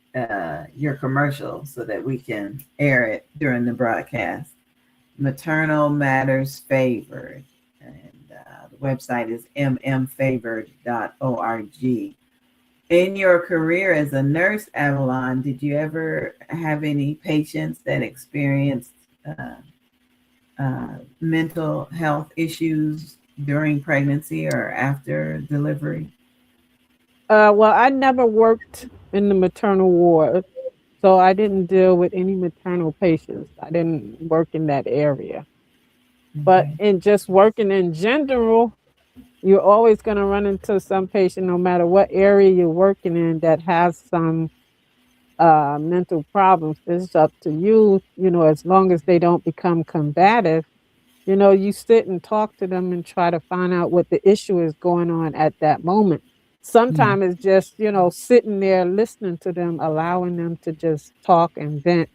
your commercial so that we can air it during the broadcast. Maternal Matters Favored. And the website is mmfavored.org. In your career as a nurse, Avalon, did you ever have any patients that experienced mental health issues during pregnancy or after delivery? Well, I never worked in the maternal ward, so I didn't deal with any maternal patients. I didn't work in that area. But Okay. in just working in general, you're always going to run into some patient, no matter what area you're working in, that has some mental problems. It's up to you, as long as they don't become combative, You sit and talk to them and try to find out what the issue is going on at that moment. Yeah. Sometimes it's just, sitting there listening to them, allowing them to just talk and vent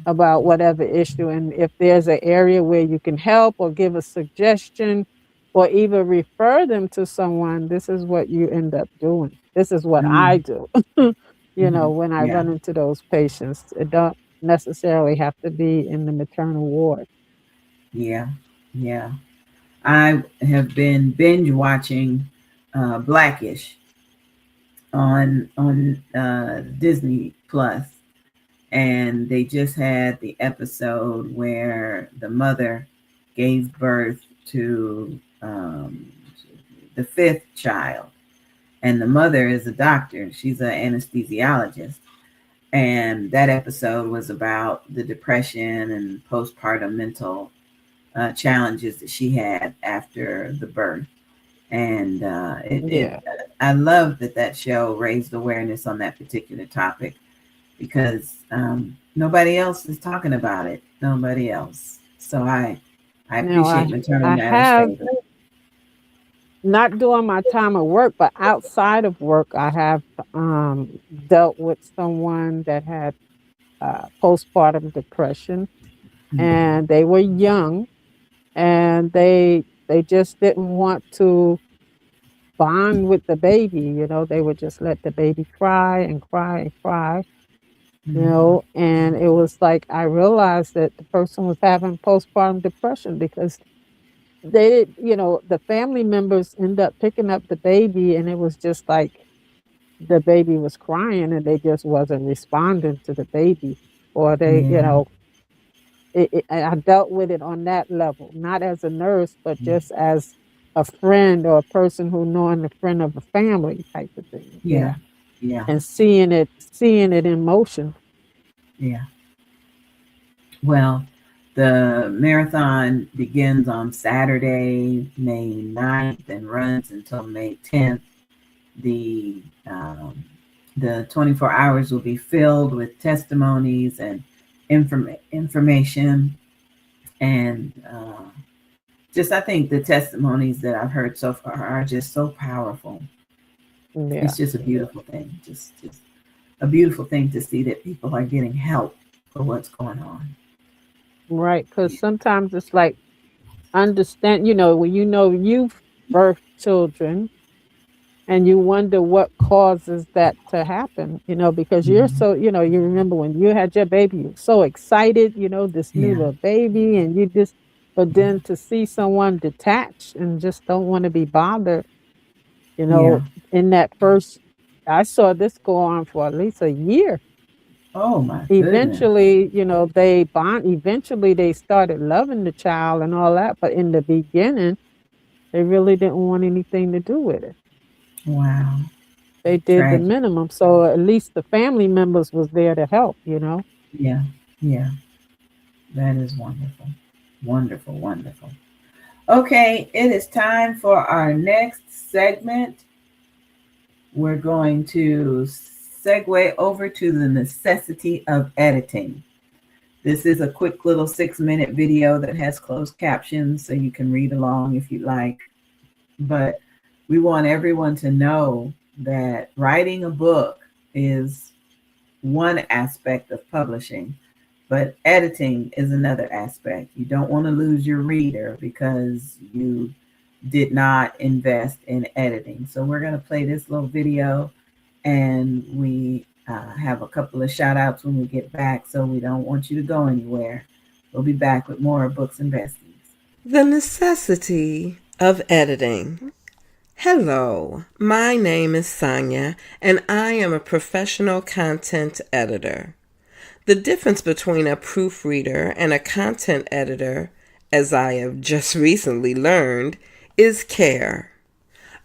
about whatever issue. And if there's an area where you can help or give a suggestion or even refer them to someone, this is what you end up doing. This is what I Mm, do, mhm. when I Yeah. run into those patients. It don't necessarily have to be in the maternal ward. Yeah. Yeah. I have been binge watching Blackish on Disney Plus, and they just had the episode where the mother gave birth to the fifth child, and the mother is a doctor. She's an anesthesiologist, and that episode was about the depression and postpartum mental challenges that she had after the birth. And Yeah. I love that show raised awareness on that particular topic, because nobody else is talking about it. Nobody else. So I Now appreciate Maternal I Matters have, favor. not during my time of work, but outside of work, I have dealt with someone that had postpartum depression, Mm, and they were young, and they just didn't want to bond with the baby. They would just let the baby cry and cry and cry. mm, And it was like I realized that the person was having postpartum depression because they did, the family members end up picking up the baby, and it was just like the baby was crying and they just wasn't responding to the baby, or they, yeah. I dealt with it on that level, not as a nurse, but just as a friend or a person who knowing a friend of a family type of thing. Yeah. Yeah. Yeah. And seeing it in motion. Yeah. Well, the marathon begins on Saturday, May 9th, and runs until May 10th. The the 24 hours will be filled with testimonies and information, and just I think the testimonies that I've heard so far are just so powerful. Yeah. It's just a beautiful thing, just a beautiful thing to see that people are getting help for what's going on. Right. Because sometimes it's like understand, when you've birthed children and you wonder what causes that to happen, because you're Mhm. so, you remember when you had your baby, you were so excited, this new Yeah, little baby, and you just, but then to see someone detached and just don't want to be bothered, you know, yeah. in that first, I saw this go on for at least a year. Oh my goodness. Eventually, eventually they started loving the child and all that, but in the beginning, they really didn't want anything to do with it. Wow. They did the Tragic. minimum, so at least the family members was there to help. Yeah, yeah. That is wonderful. Wonderful, wonderful. Okay, it is time for our next segment. We're going to segue over to the necessity of editing. This is a quick little 6-minute video that has closed captions, so you can read along if you like. But we want everyone to know that writing a book is one aspect of publishing, but editing is another aspect. You don't want to lose your reader because you did not invest in editing. So we're going to play this little video, and we have a couple of shout outs when we get back, so we don't want you to go anywhere. We'll be back with more Books and Besties. The necessity of editing. Hello, my name is Sonia, and I am a professional content editor. The difference between a proofreader and a content editor, as I have just recently learned, is care.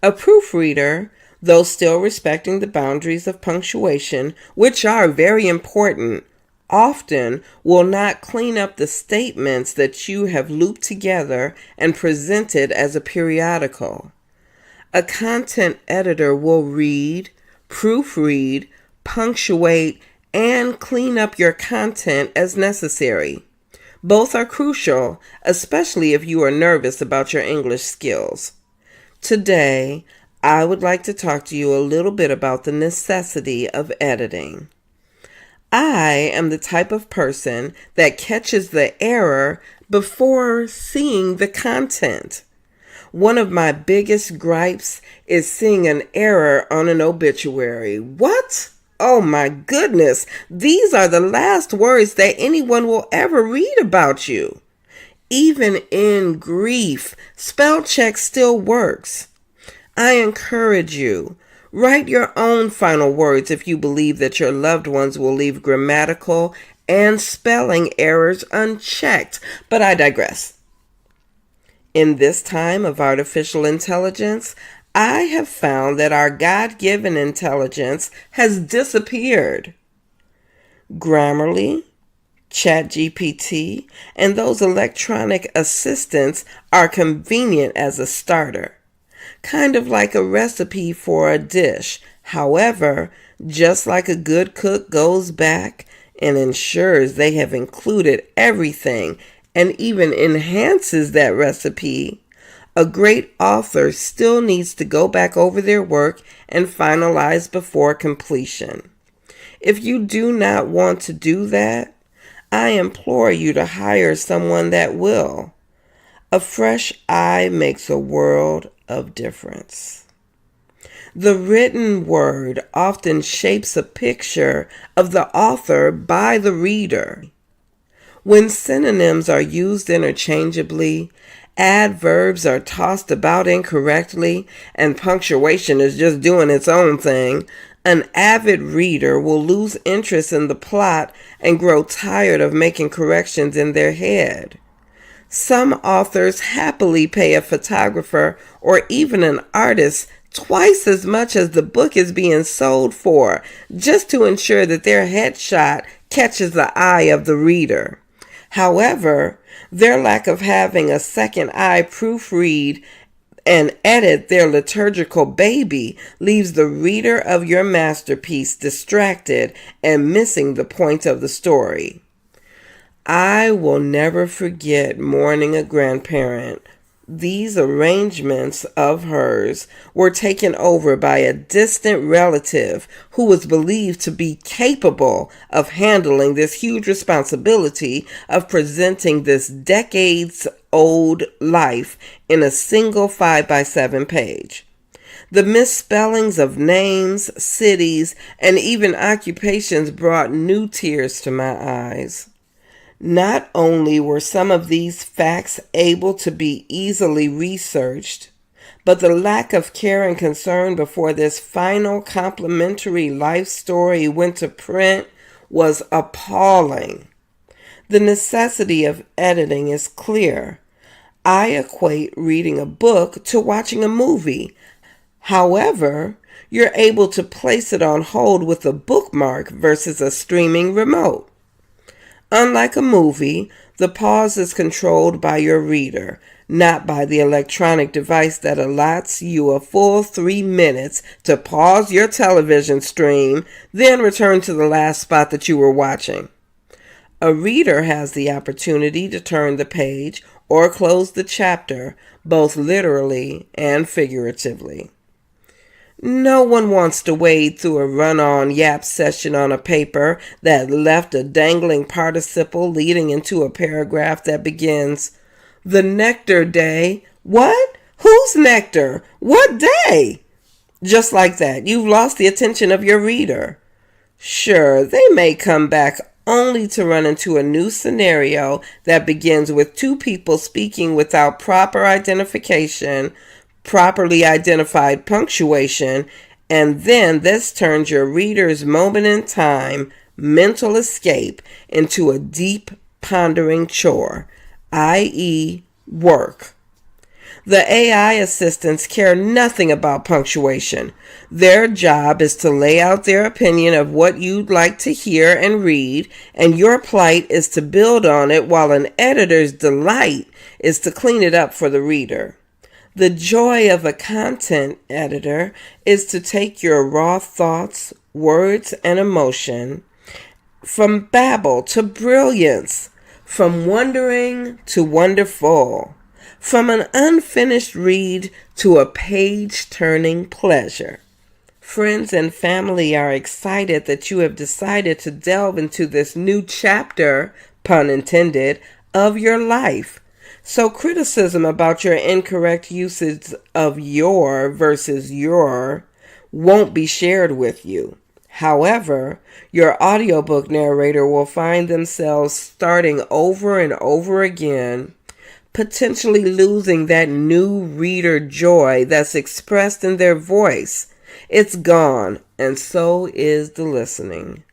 A proofreader, though still respecting the boundaries of punctuation, which are very important, often will not clean up the statements that you have looped together and presented as a periodical. A content editor will read, proofread, punctuate, and clean up your content as necessary. Both are crucial, especially if you are nervous about your English skills. Today, I would like to talk to you a little bit about the necessity of editing. I am the type of person that catches the error before seeing the content. One of my biggest gripes is seeing an error on an obituary. What? Oh my goodness, these are the last words that anyone will ever read about you. Even in grief, spell check still works. I encourage you, write your own final words if you believe that your loved ones will leave grammatical and spelling errors unchecked, but I digress. In this time of artificial intelligence, I have found that our God-given intelligence has disappeared. Grammarly, ChatGPT, and those electronic assistants are convenient as a starter, kind of like a recipe for a dish. However, just like a good cook goes back and ensures they have included everything and even enhances that recipe, a great author still needs to go back over their work and finalize before completion. If you do not want to do that, I implore you to hire someone that will. A fresh eye makes a world of difference. The written word often shapes a picture of the author by the reader. When synonyms are used interchangeably, adverbs are tossed about incorrectly, and punctuation is just doing its own thing, an avid reader will lose interest in the plot and grow tired of making corrections in their head. Some authors happily pay a photographer or even an artist twice as much as the book is being sold for, just to ensure that their headshot catches the eye of the reader. However, their lack of having a second eye proofread and edit their liturgical baby leaves the reader of your masterpiece distracted and missing the point of the story. I will never forget mourning a grandparent. These arrangements of hers were taken over by a distant relative who was believed to be capable of handling this huge responsibility of presenting this decades-old life in a single 5x7 page. The misspellings of names, cities, and even occupations brought new tears to my eyes. Not only were some of these facts able to be easily researched, but the lack of care and concern before this final complimentary life story went to print was appalling. The necessity of editing is clear. I equate reading a book to watching a movie. However, you're able to place it on hold with a bookmark versus a streaming remote. Unlike a movie, the pause is controlled by your reader, not by the electronic device that allots you a full 3 minutes to pause your television stream, then return to the last spot that you were watching. A reader has the opportunity to turn the page or close the chapter, both literally and figuratively. No one wants to wade through a run-on yap session on a paper that left a dangling participle leading into a paragraph that begins, "The nectar day." What? Whose nectar? What day? Just like that, you've lost the attention of your reader. Sure, they may come back only to run into a new scenario that begins with two people speaking without proper identification, properly identified punctuation, and then this turns your reader's moment in time mental escape into a deep pondering chore, i.e., work. The AI assistants care nothing about punctuation. Their job is to lay out their opinion of what you'd like to hear and read, and your plight is to build on it while an editor's delight is to clean it up for the reader. The joy of a content editor is to take your raw thoughts, words, and emotion from babble to brilliance, From wondering to wonderful, from an unfinished read to a page-turning pleasure. Friends and family are excited that you have decided to delve into this new chapter, pun intended, of your life. So criticism about your incorrect usage of your versus your won't be shared with you. However, your audiobook narrator will find themselves starting over and over again, potentially losing that new reader joy that's expressed in their voice. It's gone, and so is the listening.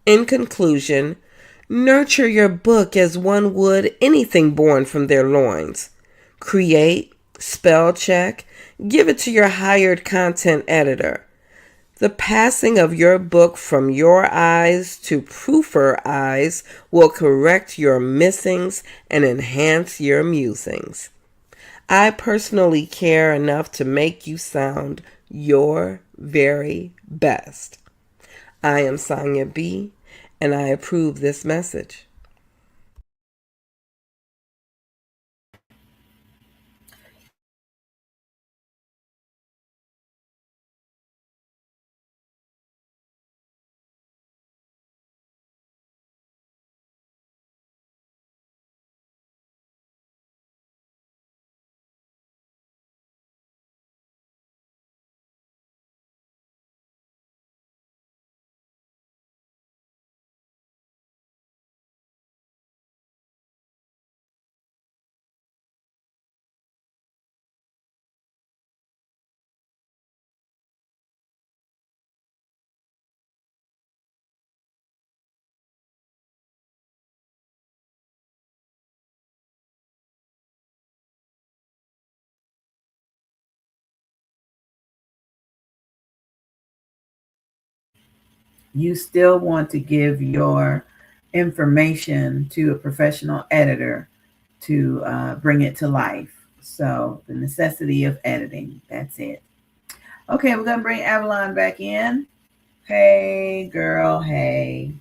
In conclusion, nurture your book as one would anything born from their loins. Create, spell check, give it to your hired content editor. The passing of your book from your eyes to proofer eyes will correct your missings and enhance your musings. I personally care enough to make you sound your very best. I am Sonia B., and I approve this message. You still want to give your information to a professional editor to bring it to life. So the necessity of editing, that's it. Okay, we're going to bring Avalon back in. Hey, girl, hey.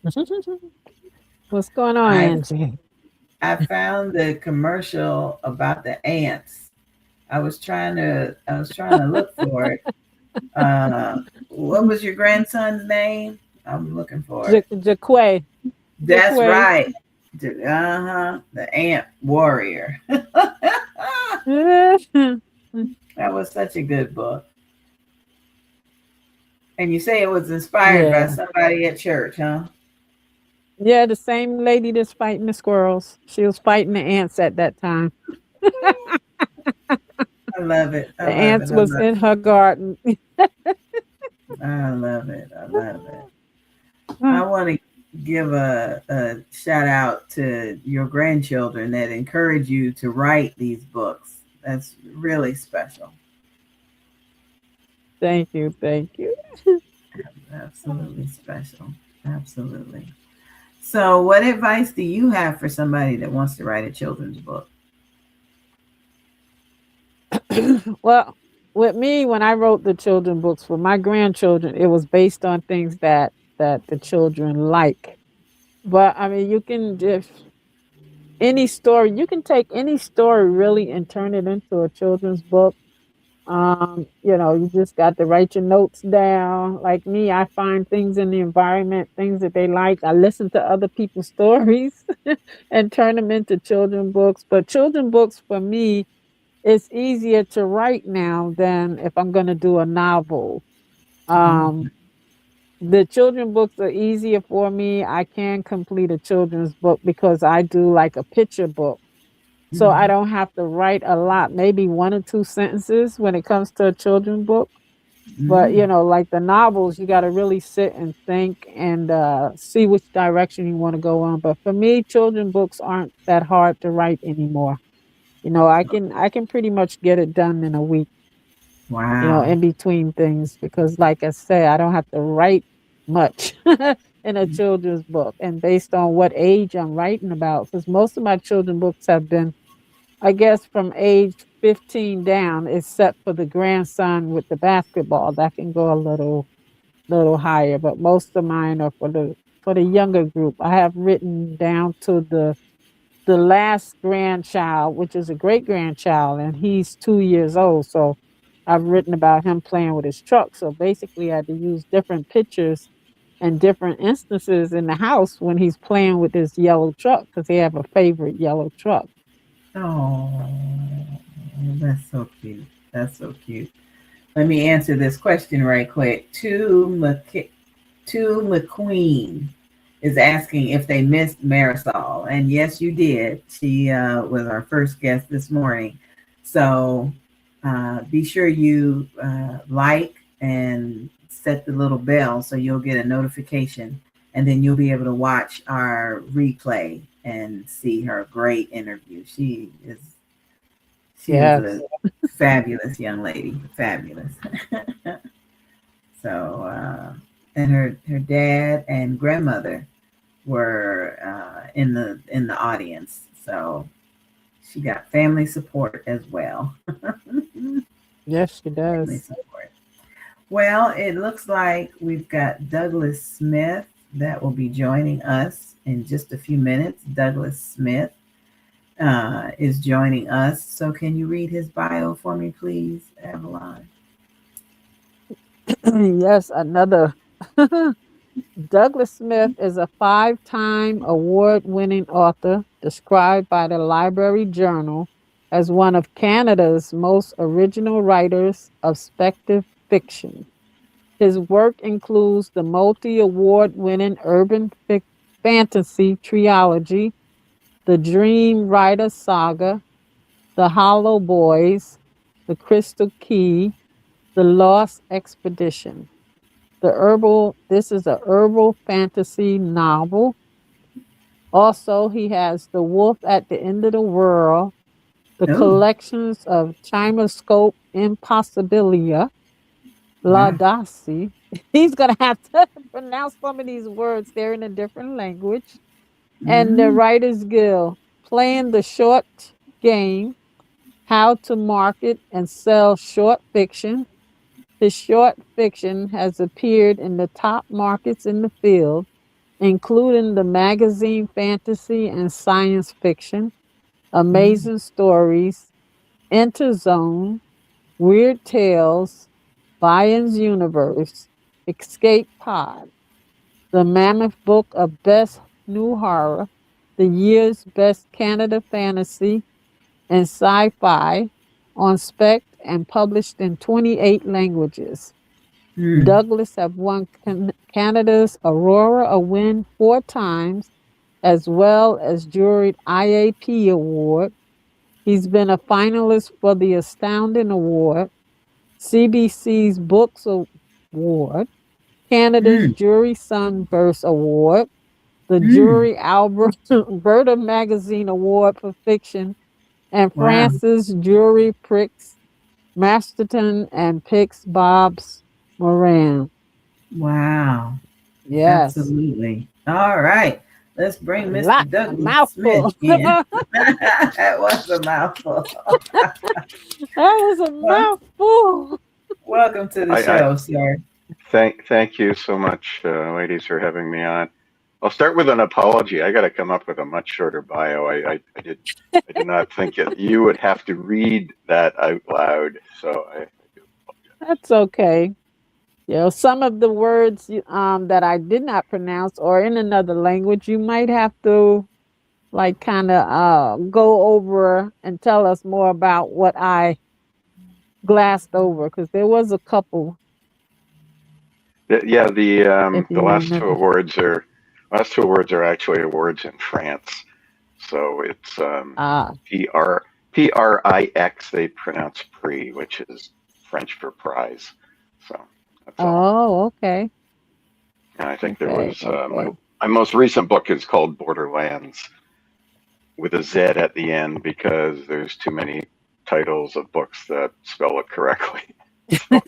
What's going on, Angie? I found the commercial about the ants. I was trying to look for it. What was your grandson's name? I'm looking for it. Jaquay. That's right. The ant warrior. That was such a good book. And you say it was inspired by somebody at church, huh? Yeah, the same lady that's fighting the squirrels. She was fighting the ants at that time. I love it. The ants was in her garden. I love it. I love it. I want to give a shout out to your grandchildren that encourage you to write these books. That's really special. Thank you. Thank you. Absolutely special. Absolutely. So, what advice do you have for somebody that wants to write a children's book? Well, with me, when I wrote the children books for my grandchildren, it was based on things that the children like. But I mean, you can just any story. You can take any story really and turn it into a children's book. You just got to write your notes down. Like me, I find things in the environment, things that they like. I listen to other people's stories and turn them into children books. But children books for me, it's easier to write now than if I'm going to do a novel. The children books are easier for me. I can complete a children's book because I do like a picture book. So I don't have to write a lot, maybe one or two sentences when it comes to a children's book. But like the novels, you got to really sit and think and see which direction you want to go on. But for me, children books aren't that hard to write anymore. I can pretty much get it done in a week. Wow. In between things because, like I say, I don't have to write much in a children's book, and based on what age I'm writing about, because most of my children books have been, I guess, from age 15 down, except for the grandson with the basketball that can go a little higher. But most of mine are for the for the younger group. I have written down to the last grandchild, which is a great grandchild, and he's 2 years old. So I've written about him playing with his truck. So basically, I had to use different pictures and different instances in the house when he's playing with this yellow truck because he have a favorite yellow truck. Oh, that's so cute. That's so cute. Let me answer this question right quick. To McQueen is asking if they missed Marisol. And yes, you did. She was our first guest this morning. So be sure you like and set the little bell so you'll get a notification. And then you'll be able to watch our replay and see her great interview. She is Yes. a fabulous young lady. Fabulous. So and her dad and grandmother were in the audience. So she got family support as well. Yes, she Family does. support. Well, it looks like we've got Douglas Smith that will be joining us in just a few minutes. Douglas Smith is joining us. So can you read his bio for me, please, Avalon? Yes, another. Douglas Smith is a 5-time award-winning author described by the Library Journal as one of Canada's most original writers of speculative fiction. His work includes the multi-award-winning urban fantasy trilogy, The Dream Rider Saga, The Hollow Boys, The Crystal Key, The Lost Expedition. This is a herbal fantasy novel. Also, he has The Wolf at the End of the World, the Oh, collections of Chimascope Impossibilia, wow. Laudaci. He's going to have to pronounce some of these words. They're in a different language. And the Mm, Writers Guild, Playing the Short Game, How to Market and Sell Short Fiction. His short fiction has appeared in the top markets in the field, including the magazine Fantasy and Science Fiction, mm, Amazing Stories, Interzone, Weird Tales, Bayon's Universe, Escape Pod, the Mammoth Book of Best New Horror, the year's Best Canada Fantasy and Sci-Fi on Spec and published in 28 languages. mm, Douglas have won Canada's Aurora Award 4 times, as well as juried IAP Award. He's been a finalist for the Astounding Award, CBC's Books Award, Canada's mm, Jury Sunburst Award, the mm. Jury Alberta Magazine Award for Fiction, and Wow. France's Jury Prix Masterton and Pix Bob's Moran. Wow. Yes. Absolutely. All right. Let's A bring Mr. lot, a Douglas Smith mouthful. in. That was a mouthful. That was a Well, mouthful. welcome to the I show, sir. thank you so much, ladies, for having me on. I'll start with an apology. I got to come up with a much shorter bio. I did not think you would have to read that out loud. So I do apologize. That's okay. You know, some of the words that I did not pronounce or in another language, you might have to like kind of go over and tell us more about what I glassed over because there was a couple, Yeah, if the you remember. last two awards are actually awards in France. So it's Ah, Prix. They pronounce prix, which is French for prize. So that's all. oh, okay. And I think there Okay. was Okay. my most recent book is called Borderlands with a Z at the end because there's too many titles of books that spell it correctly. So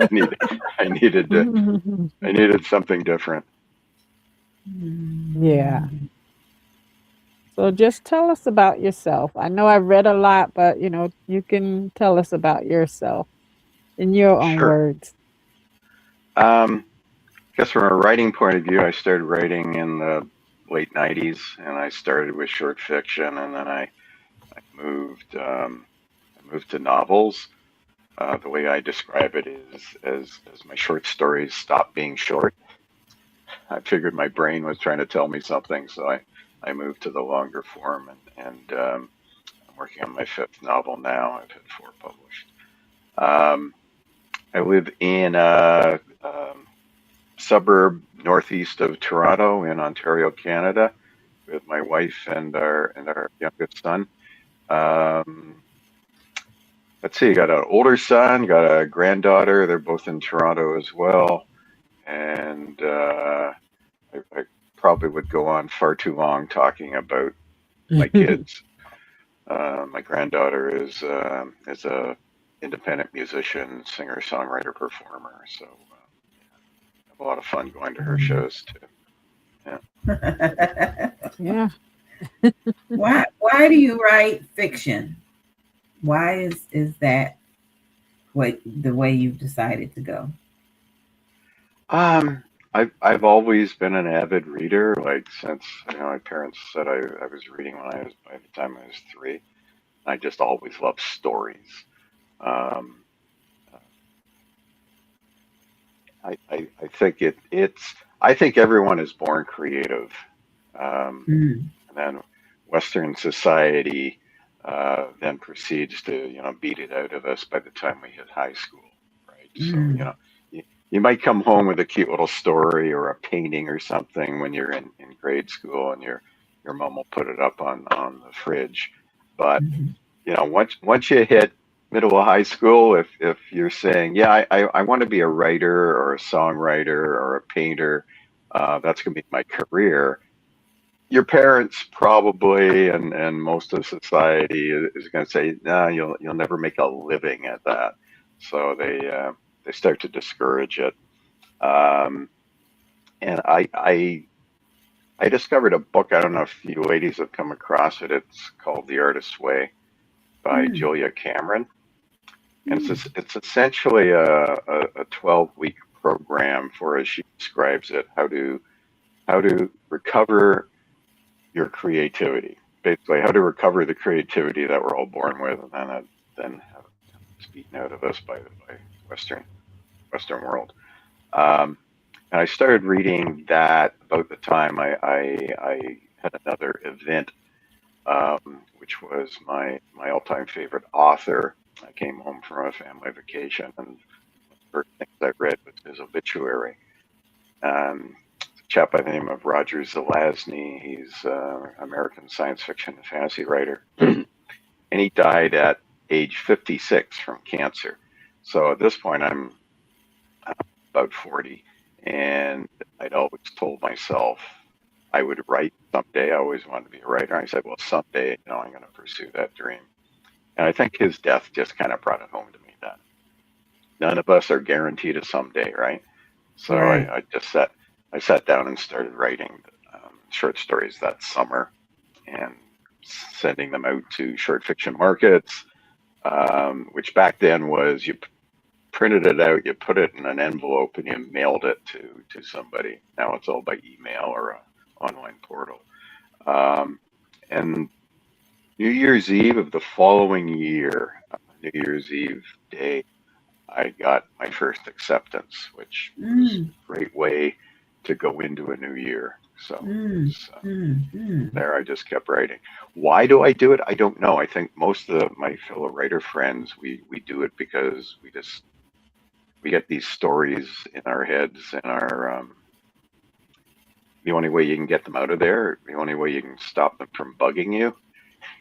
I need I needed to I needed something different. Yeah. So just tell us about yourself. I know I've read a lot, but you know, you can tell us about yourself in your own Sure. words. Um, guess from a writing point of view, I started writing in the late '90s, and I started with short fiction, and then I moved I moved to novels. The way I describe it is as my short stories stopped being short. I figured my brain was trying to tell me something, so I moved to the longer form, and I'm working on my fifth novel now. I've had four published. Um, I live in a suburb northeast of Toronto in Ontario, Canada, with my wife and our youngest son. Um, let's see, got an older son, got a granddaughter. They're both in Toronto as well, and I probably would go on far too long talking about my kids. My granddaughter is a independent musician, singer, songwriter, performer. So I have a lot of fun going to her shows too. Yeah. Yeah. Why do you write fiction? Why is that what the way you've decided to go? I've always been an avid reader, like since my parents said I was reading when I was by the time I was 3. I just always loved stories. Um, I think it's I think everyone is born creative, and then Western society then proceeds to beat it out of us by the time we hit high school, right? So you might come home with a cute little story or a painting or something when you're in grade school, and your mom will put it up on the fridge, but once you hit middle of high school, if you're saying, yeah, I want to be a writer or a songwriter or a painter, that's going to be my career. Your parents probably and most of society is going to say, no, you'll never make a living at that. So they start to discourage it. Um, and I discovered a book. I don't know if you ladies have come across it. It's called The Artist's Way by Julia Cameron. And it's essentially a 12-week program for, as she describes it, how to recover your creativity. Basically, how to recover the creativity that we're all born with, and then have it beaten out of us by Western world. And I started reading that about the time I had another event, which was my all-time favorite author. I came home from a family vacation, and the first things I read was his obituary. A chap by the name of Roger Zelazny. He's an American science fiction and fantasy writer, and he died at age 56 from cancer. So at this point, I'm about 40, and I'd always told myself I would write someday. I always wanted to be a writer. I said, well, someday, I'm going to pursue that dream. And I think his death just kind of brought it home to me that none of us are guaranteed a someday, right? So Right. I sat down and started writing short stories that summer and sending them out to short fiction markets, which back then was you printed it out, you put it in an envelope, and you mailed it to somebody. Now it's all by email or an online portal. And New Year's Eve of the following year, New Year's Eve day, I got my first acceptance, which was a great way to go into a new year. So there I just kept writing. Why do I do it? I don't know. I think most of my fellow writer friends, we do it because we get these stories in our heads, and the only way you can get them out of there, the only way you can stop them from bugging you,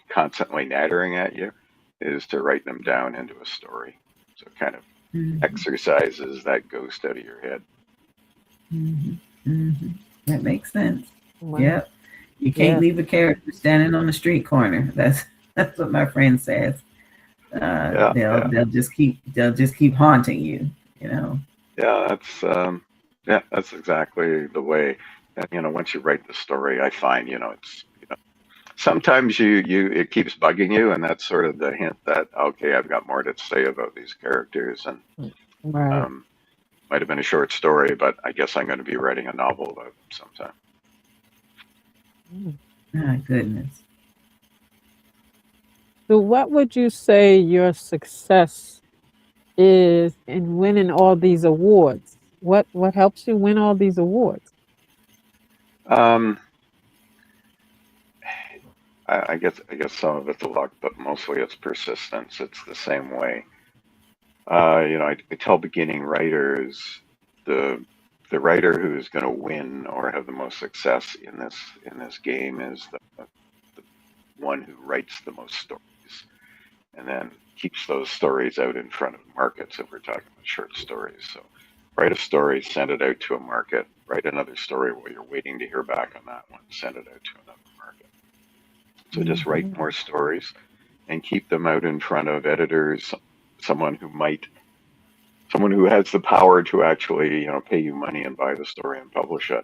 constantly nattering at you, is to write them down into a story. So it kind of exercises that ghost out of your head. That makes sense. Wow. Yep. You can't leave a character standing on the street corner. That's what my friend says. They'll just keep haunting you. Yeah, that's exactly the way. And once you write the story, I find it's sometimes it keeps bugging you, and that's sort of the hint that okay, I've got more to say about these characters, and Right. might have been a short story, but I guess I'm going to be writing a novel about them sometime. My goodness. So what would you say your success is in winning all these awards? What helps you win all these awards? Um, I guess some of it's luck, but mostly it's persistence. It's the same way. I tell beginning writers the writer who's going to win or have the most success in this game is the one who writes the most stories, and then keeps those stories out in front of markets. If we're talking about short stories, so write a story, send it out to a market. Write another story while you're waiting to hear back on that one. Send it out to another market. So just write more stories and keep them out in front of editors, someone who has the power to actually, pay you money and buy the story and publish it.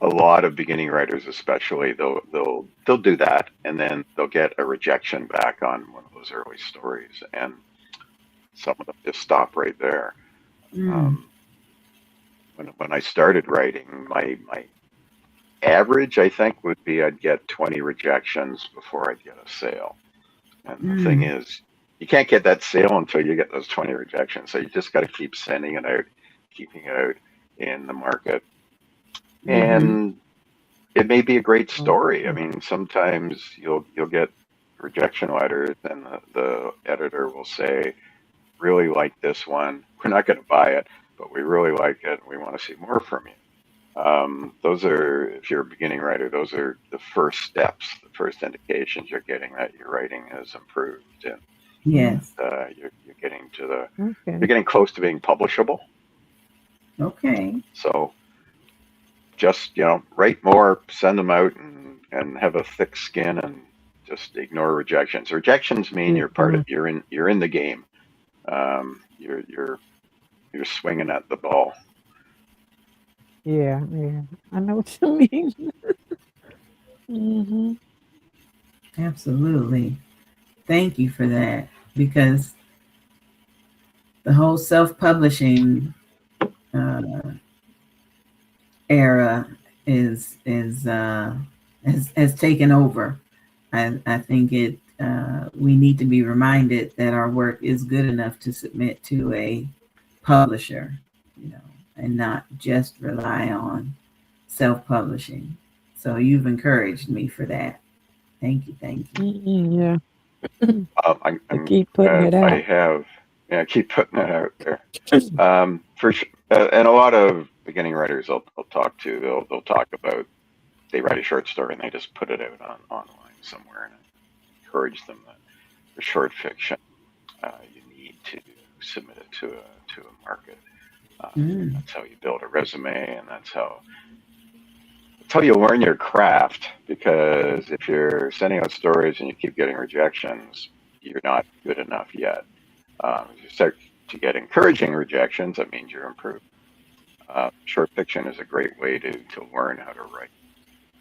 A lot of beginning writers, especially, they'll do that, and then they'll get a rejection back on one of those early stories, and some of them just stop right there. When I started writing, my average, I think, would be I'd get 20 rejections before I'd get a sale. And the thing is, you can't get that sale until you get those 20 rejections. So you just got to keep sending it out, keeping it out in the market. And it may be a great story. I mean, sometimes you'll get rejection letters, and the editor will say, "Really like this one. We're not going to buy it, but we really like it. And we want to see more from you." Those are, if you're a beginning writer, those are the first steps, the first indications you're getting that your writing has improved, and yes, you're getting to you're getting close to being publishable. Okay. So just write more, send them out, and have a thick skin, and just ignore rejections. Rejections mean you're part of you're in the game. You're swinging at the ball. Yeah, I know what you mean. Absolutely. Thank you for that, because the whole self-publishing era has taken over. I think we need to be reminded that our work is good enough to submit to a publisher, and not just rely on self-publishing. So you've encouraged me for that. Thank you. Yeah. Keep putting it out. Keep putting it out there. For sure. And a lot of beginning writers I'll talk to, they'll talk about, they write a short story and they just put it out online somewhere, and I encourage them that for short fiction, you need to submit it to a market. That's how you build a resume, and that's how you learn your craft. Because if you're sending out stories and you keep getting rejections, you're not good enough yet. If you start to get encouraging rejections, that means you're improved. Short fiction is a great way to learn how to write,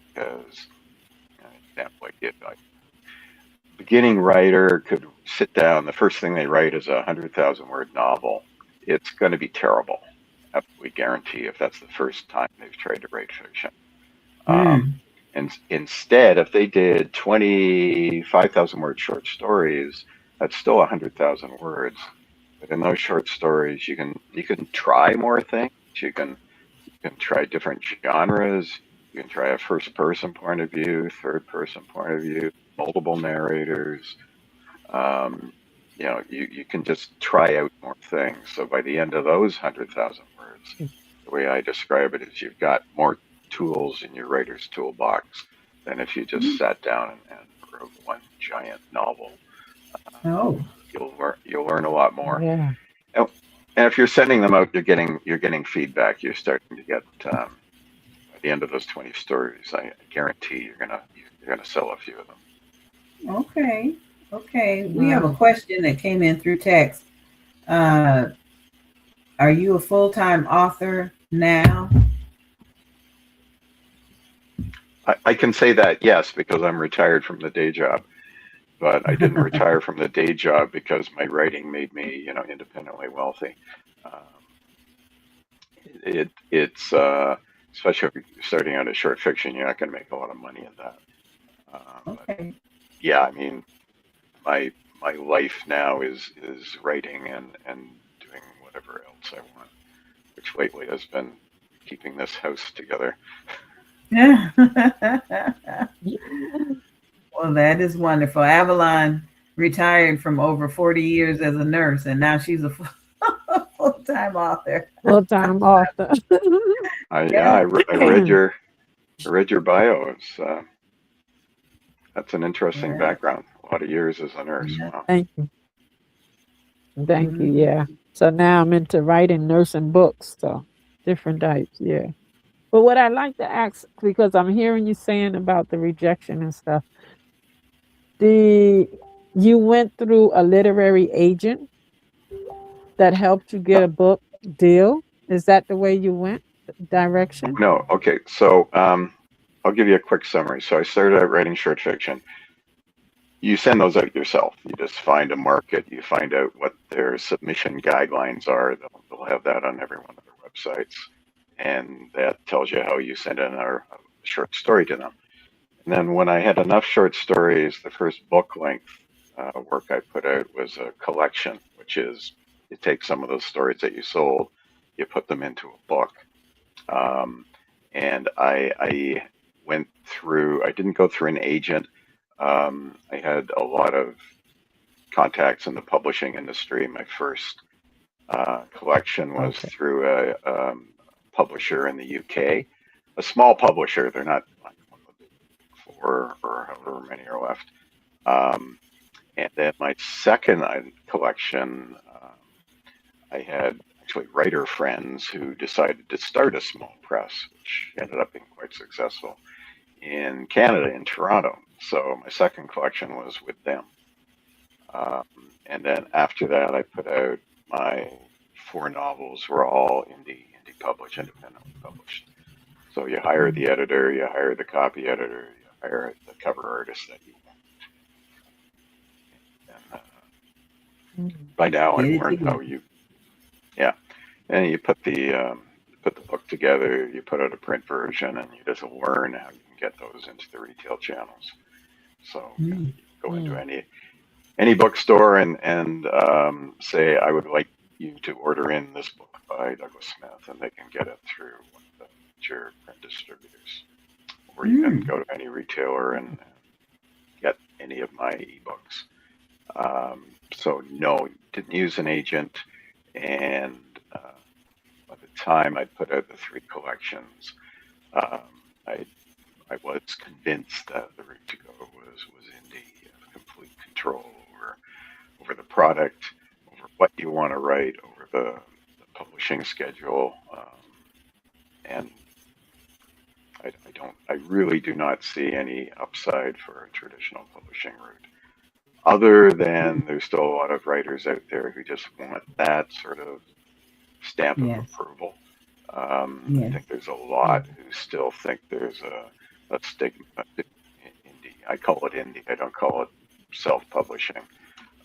because an example I give, beginning writer could sit down, the first thing they write is a 100,000 word novel. It's going to be terrible. Absolutely guarantee, if that's the first time they've tried to write fiction. And instead, if they did 25,000 word short stories, that's still 100,000 words. But in those short stories, you can try more things. You can try different genres. You can try a first person point of view, third person point of view, multiple narrators. You can just try out more things. So by the end of those 100,000 words, the way I describe it is you've got more tools in your writer's toolbox than if you just sat down and wrote one giant novel. You'll learn a lot more. Yeah. And if you're sending them out, you're getting feedback. You're starting to get at the end of those 20 stories, I guarantee you're gonna sell a few of them. Okay. We have a question that came in through text. Are you a full-time author now? I can say that, yes, because I'm retired from the day job. but I didn't retire from the day job because my writing made me, independently wealthy. Um, it's especially if you're starting out as short fiction, you're not going to make a lot of money in that. But Okay. yeah, I mean, my life now is writing and doing whatever else I want, which lately has been keeping this house together. Yeah. Well, that is wonderful. Avalon retired from over 40 years as a nurse, and now she's a full-time author. Full-time author. I read your bio. That's an interesting Yeah. background. A lot of years as a nurse. Yeah. Wow. Thank you. Thank you. Mhm. Yeah. So now I'm into writing nursing books. So different types. Yeah. But what I'd like to ask, because I'm hearing you saying about the rejection and stuff, you went through a literary agent that helped you get No, a book deal? Is that the way you went? Direction? no. Okay. So I'll give you a quick summary. So I started out writing short fiction. You send those out yourself. You just find a market. You find out what their submission guidelines are. They'll have that on every one of their websites, and that tells you how you send in a short story to them. And then when I had enough short stories, the first book length work I put out was a collection, which is you take some of those stories that you sold, you put them into a book. And I went through, I didn't go through an agent. I had a lot of contacts in the publishing industry. My first collection was Okay. through a publisher in the UK, a small publisher. They're not like one of the big four or however many are left. And then my second collection, I had actually writer friends who decided to start a small press, which ended up being quite successful in Canada, in Toronto. So my second collection was with them. And then after that, I put out my 4 novels were all indie published, independently published. So you hire the editor, you hire the copy editor, you hire the cover artist that you want. And Mhm. by now Get I've it learned how together. yeah, and you put the book together, you put out a print version, and you just learn how you can get those into the retail channels. So Mm. you go into Mm. any bookstore and say, I would like you to order in this book by Douglas Smith, and they can get it through one of the major print distributors. Or you can go to any retailer and get any of my ebooks. So no, didn't use an agent, and by the time I put out the 3 collections, um, I I was convinced that the route to go was indie, complete control over the product, over what you want to write, over the publishing schedule, and I really do not see any upside for a traditional publishing route. Other than there's still a lot of writers out there who just want that sort of stamp of Yes. approval. I Yes. think there's a lot who still think there's a stigma in indie. I call it indie. I don't call it self-publishing.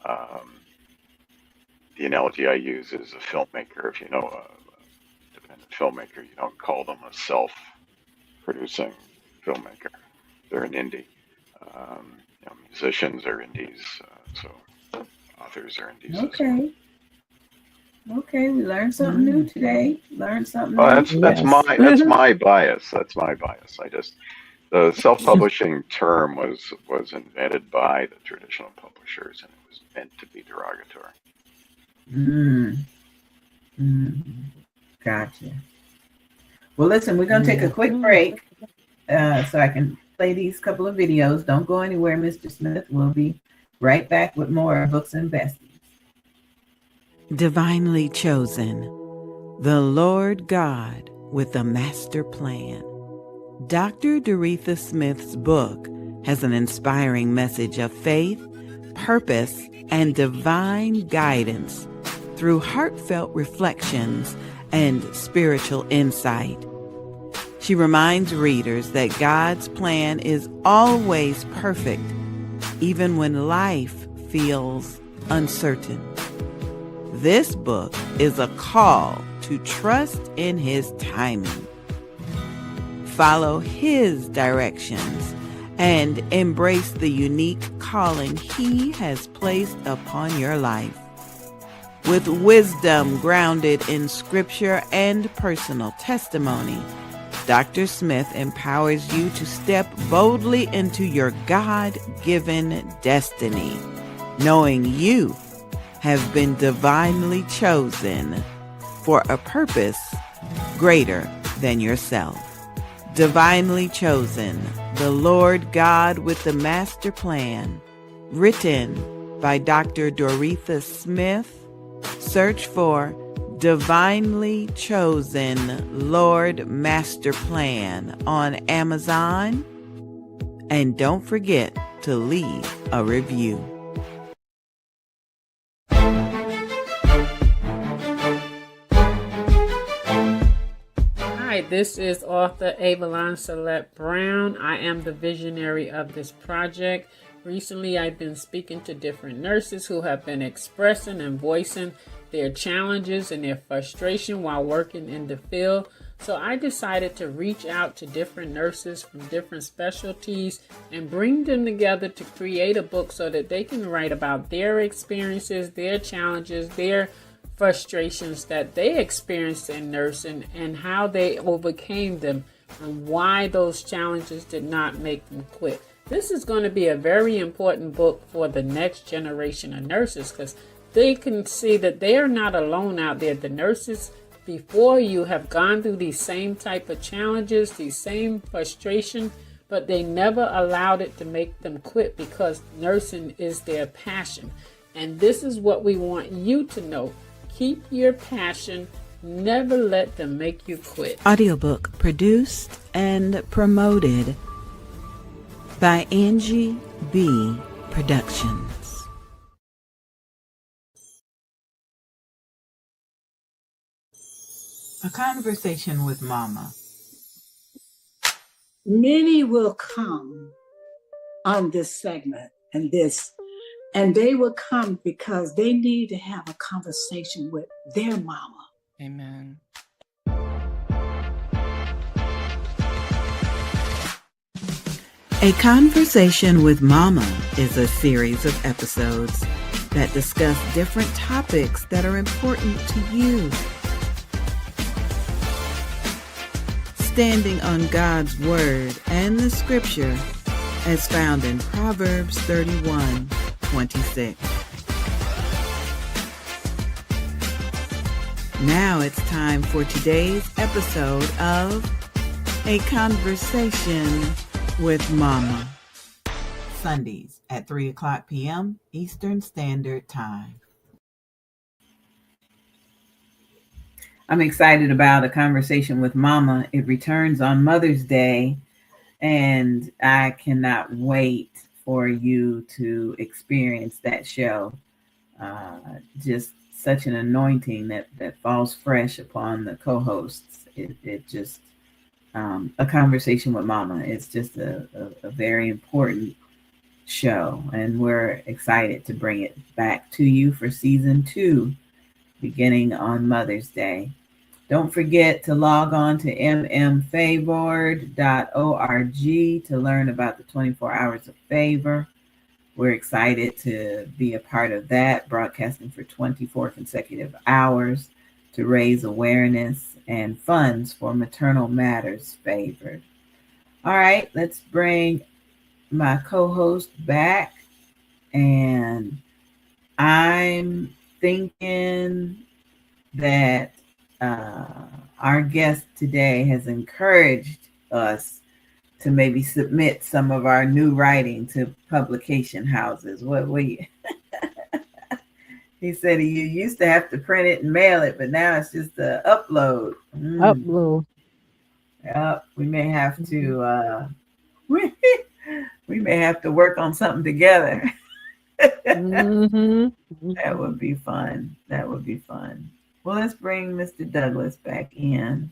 Um, the analogy I use is a filmmaker. If you know a independent filmmaker, you don't call them a self-producing filmmaker. They're an indie. Musicians are indies, so authors are indies as well. Okay. Okay, we learned something new today. Learned something Well, new. that's Yes. my bias. That's my bias. The self-publishing term was invented by the traditional publishers, and it was meant to be derogatory. Mm. Mm. Gotcha. Well, listen, we're gonna take a quick break so I can play these couple of videos. Don't go anywhere, Mr. Smith. We'll be right back with more Books and Besties. Divinely chosen, the Lord God with a master plan. Dr. Doretha Smith's book has an inspiring message of faith, purpose, and divine guidance through heartfelt reflections and spiritual insight. She reminds readers that God's plan is always perfect even when life feels uncertain. This book is a call to trust in His timing. Follow His directions and embrace the unique calling He has placed upon your life. With wisdom grounded in scripture and personal testimony, Dr. Smith empowers you to step boldly into your God-given destiny, knowing you have been divinely chosen for a purpose greater than yourself. Divinely Chosen, the Lord God with the Master Plan, written by Dr. Doretha Smith. Search for Divinely Chosen Lord Master Plan on Amazon. And don't forget to leave a review. Hi, this is author Avalon Celeste Brown. I am the visionary of this project. Recently, I've been speaking to different nurses who have been expressing and voicing their challenges and their frustration while working in the field. So I decided to reach out to different nurses from different specialties and bring them together to create a book so that they can write about their experiences, their challenges, their frustrations that they experienced in nursing and how they overcame them and why those challenges did not make them quit. This is going to be a very important book for the next generation of nurses because they can see that they are not alone out there. The nurses before you have gone through these same type of challenges, these same frustration, but they never allowed it to make them quit because nursing is their passion. And this is what we want you to know. Keep your passion. Never let them make you quit. Audiobook produced and promoted by Angie BEE Productions. A Conversation with Mama. Many will come on this segment and they will come because they need to have a conversation with their mama. Amen. A Conversation with Mama is a series of episodes that discuss different topics that are important to you. Standing on God's Word and the Scripture as found in Proverbs 31:26. Now it's time for today's episode of A Conversation with Mama. Sundays at 3:00 p.m. Eastern Standard Time. I'm excited about A Conversation with Mama. It returns on Mother's Day, and I cannot wait for you to experience that show. Just such an anointing that falls fresh upon the co-hosts. It just, A Conversation with Mama. It's just a very important show, and we're excited to bring it back to you for season 2, beginning on Mother's Day. Don't forget to log on to mmfavored.org to learn about the 24 Hours of Favor. We're excited to be a part of that, broadcasting for 24 consecutive hours to raise awareness and funds for maternal matters favored. All right, let's bring my co-host back. And I'm thinking that our guest today has encouraged us to maybe submit some of our new writing to publication houses. What we he said you used to have to print it and mail it, but now it's just a upload. Upload. Yep, we may have to we may have to work on something together. Mm-hmm. That would be fun. Well, let's bring Mr. Douglas back in.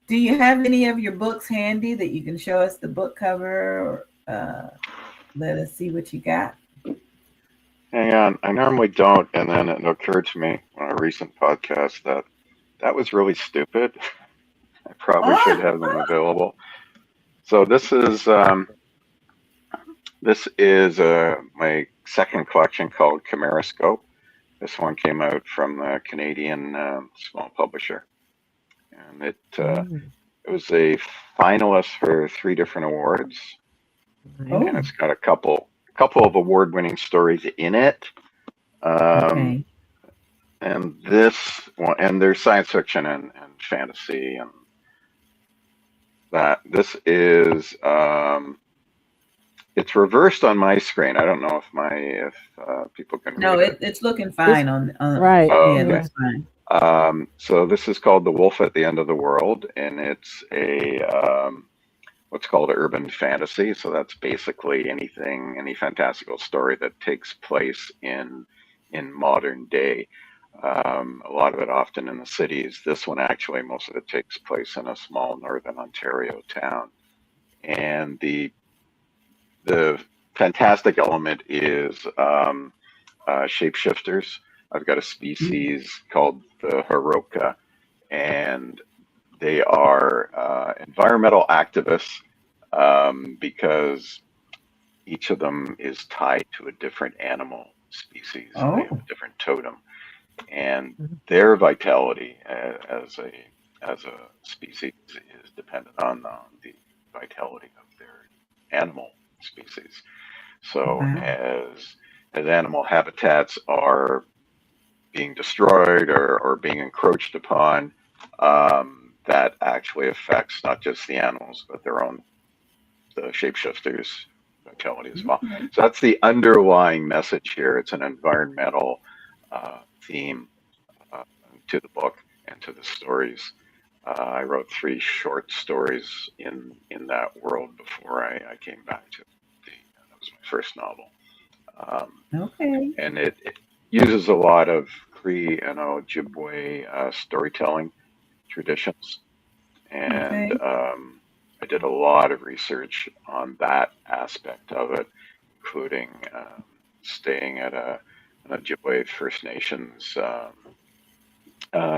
Do you have any of your books handy that you can show us the book cover? Or, Let us see what you got. Hang on, I normally don't, and then it occurred to me on a recent podcast that that was really stupid. I probably should have them available. So this is my second collection called Chimeroscope. This one came out from a Canadian small publisher, and it was a finalist for 3 different awards, Oh, and it's got a couple of award-winning stories in it. Um, okay. and this one, and there's science fiction and fantasy, and that this is it's reversed on my screen. I don't know if people can No, read it. it's looking It's fine on right. Oh, yeah, it Yeah. okay. looks fine. So this is called The Wolf at the End of the World, and it's a what's called urban fantasy. So that's basically any fantastical story that takes place in modern day. A lot of it often in the cities. This one actually, most of it takes place in a small northern Ontario town, and the fantastic element is shapeshifters. I've got a species called the Haroka, and they are environmental activists because each of them is tied to a different animal species. So they have Oh, a different totem, and Mhm. their vitality as a species is dependent on the vitality of their animal species. So wow. as animal habitats are being destroyed or being encroached upon, that actually affects not just the animals but the shapeshifters' vitality as well. Okay. So that's the underlying message here. It's an environmental theme uh, to the book and to the stories. I wrote 3 short stories in that world before I came back to that was my first novel. Okay. And it uses a lot of Cree and Ojibwe storytelling traditions, and Okay. I did a lot of research on that aspect of it, including staying at an Ojibwe First Nations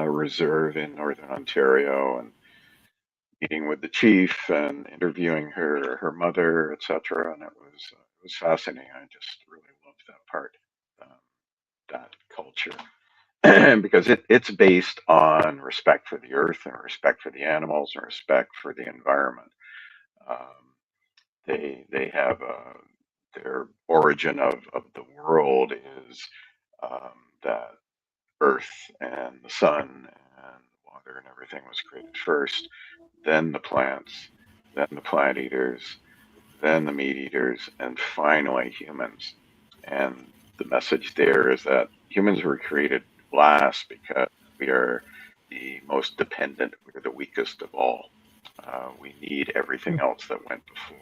reserve in Northern Ontario and meeting with the chief and interviewing her mother, etc. And it was fascinating. I just really loved that part, um, that culture. Because it's based on respect for the earth and respect for the animals and respect for the environment. Um, they have their origin of the world is that earth and the sun and water and everything was created first, then the plants, then the plant eaters, then the meat eaters, and finally humans. And the message there is that humans were created last because we are the most dependent, we're the weakest of all. We need everything else that went before.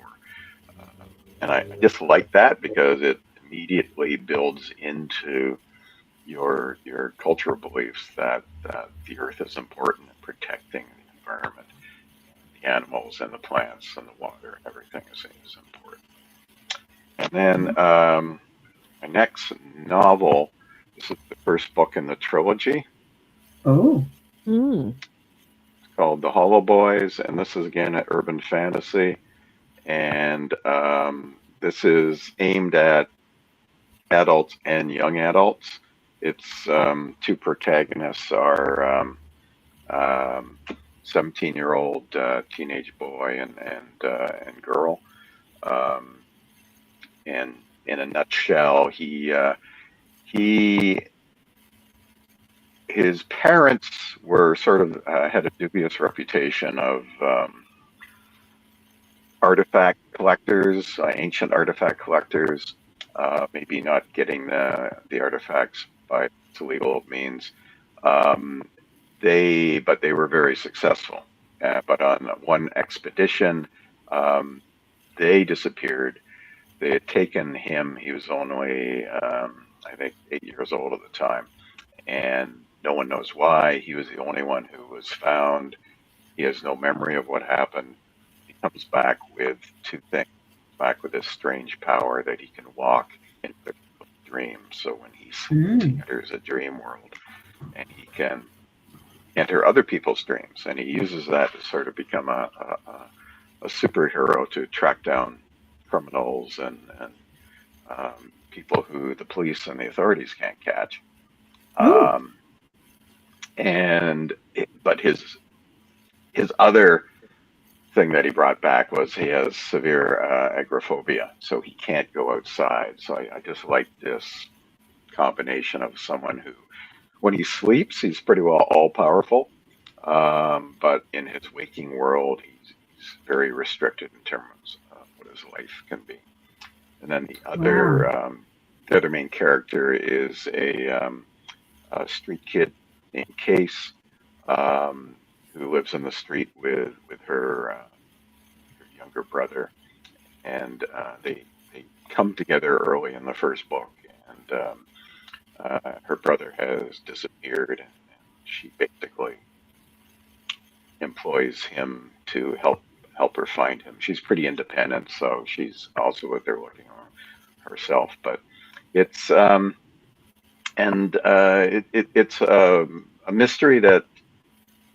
And I just like that because it immediately builds into your cultural beliefs that the earth is important in protecting the environment, the animals and the plants and the water and everything is important. And then my next novel, this is the first book in the trilogy. Oh, Mm. It's called The Hollow Boys, and this is again an urban fantasy. And this is aimed at adults and young adults. Its 2 protagonists are 17-year-old teenage boy and girl. Um, and in a nutshell, he his parents were sort of had a dubious reputation of artifact collectors, ancient artifact collectors, maybe not getting the artifacts by legal means. Um, but they were very successful. But on one expedition, um, they disappeared. They had taken him. He was only, I think, 8 years old at the time, and no one knows why. He was the only one who was found. He has no memory of what happened. He comes back with 2 things. back with this strange power that he can walk into dreams. So when he sleeps, he enters a dream world, and he can enter other people's dreams, and he uses that to sort of become a superhero to track down criminals and people who the police and the authorities can't catch. Um, but his other thing that he brought back was he has severe agoraphobia, so he can't go outside. So I just like this combination of someone who, when he sleeps, he's pretty well all powerful, but in his waking world, he's very restricted in terms of what his life can be. And then the other main character is a street kid named Case, who lives in the street with her younger brother, and they come together early in the first book, and her brother has disappeared, and she basically employs him to help her find him. She's pretty independent, so she's also out there looking around herself. But it's it's a mystery that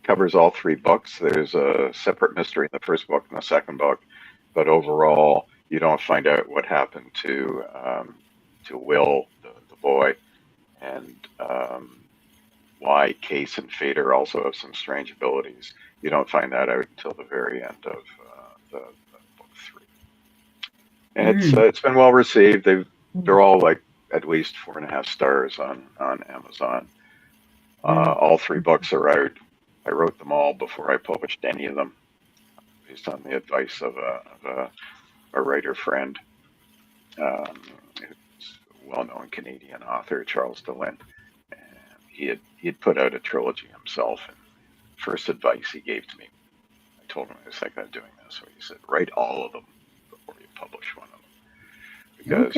covers all three books. There's a separate mystery in the first book and the second book, but overall, you don't find out what happened to Will, the boy, and why Case and Fader also have some strange abilities. You don't find that out until the very end of the book three. And it's been well received. They're all like at least 4.5 stars on Amazon. All three books are out. I wrote them all before I published any of them, based on the advice of a writer friend, who's a well-known Canadian author, Charles DeLint. He had put out a trilogy himself, and first advice he gave to me, I told him I was thinking of doing this, so he said, write all of them before you publish one of them, because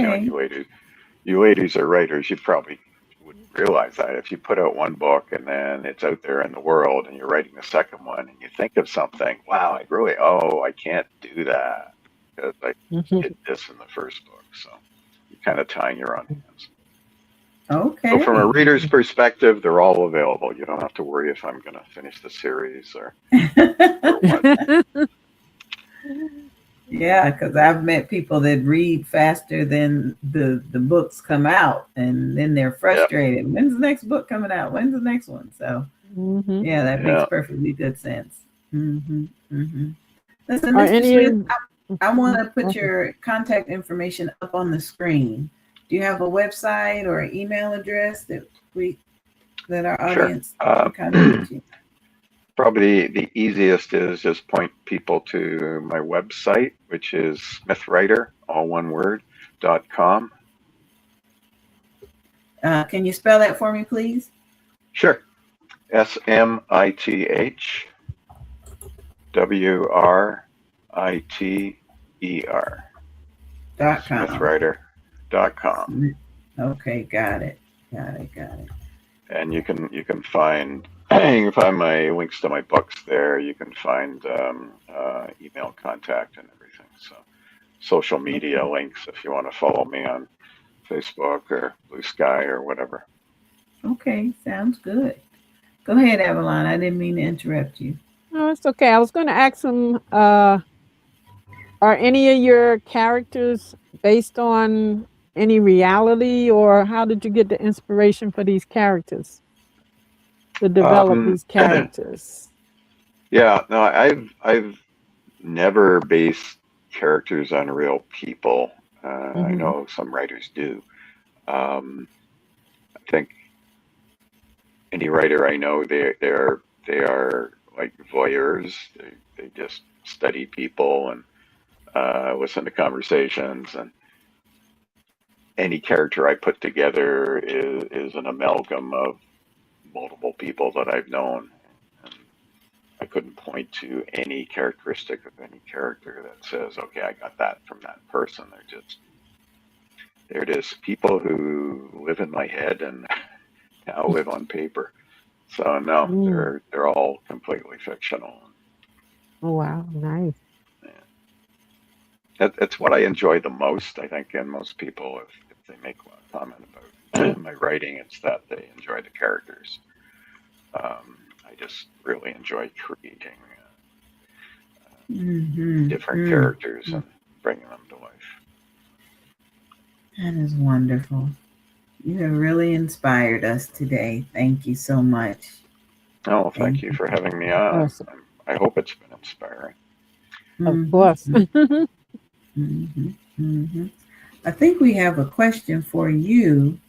you ladies are writers, you probably wouldn't realize that if you put out one book and then it's out there in the world and you're writing the second one and you think of something, wow, I can't do that because I did this in the first book. So you're kind of tying your own hands. Okay. So from a reader's perspective, they're all available. You don't have to worry if I'm going to finish the series or what. Yeah, because I've met people that read faster than the books come out, and then they're frustrated. Yep. When's the next book coming out? When's the next one? So, yeah, that makes perfectly good sense. Listen, Mr. Smith, I want to put your contact information up on the screen. Do you have a website or an email address that our audience can contact you? Probably the easiest is just point people to my website, which is smithwriter, all one word, .com. Can you spell that for me, please? Sure. SMITHWRITER. Smithwriter.com. Okay, got it. And you can find my links to my books there. You can find email contact and everything. So social media links if you want to follow me on Facebook or Blue Sky or whatever. Okay, sounds good. Go ahead, Avalon. I didn't mean to interrupt you. No, it's okay. I was going to ask him, are any of your characters based on any reality, or how did you get the inspiration for these characters to develop these characters? Yeah, no, I've never based characters on real people. I know some writers do. I think any writer I know, they are like voyeurs. They just study people and listen to conversations, and any character I put together is an amalgam of multiple people that I've known. And I couldn't point to any characteristic of any character that says, okay, I got that from that person. They're just people who live in my head and now live on paper. So no, they're all completely fictional. Oh wow, nice. Yeah. it's what I enjoy the most, I think, and most people, if they make a comment about my writing, it's that they enjoy the characters. I just really enjoy creating different characters and bringing them to life. That is wonderful. You have really inspired us today. Thank you so much. Oh, thank you for having me on. Awesome. I hope it's been inspiring. Of course. I think we have a question for you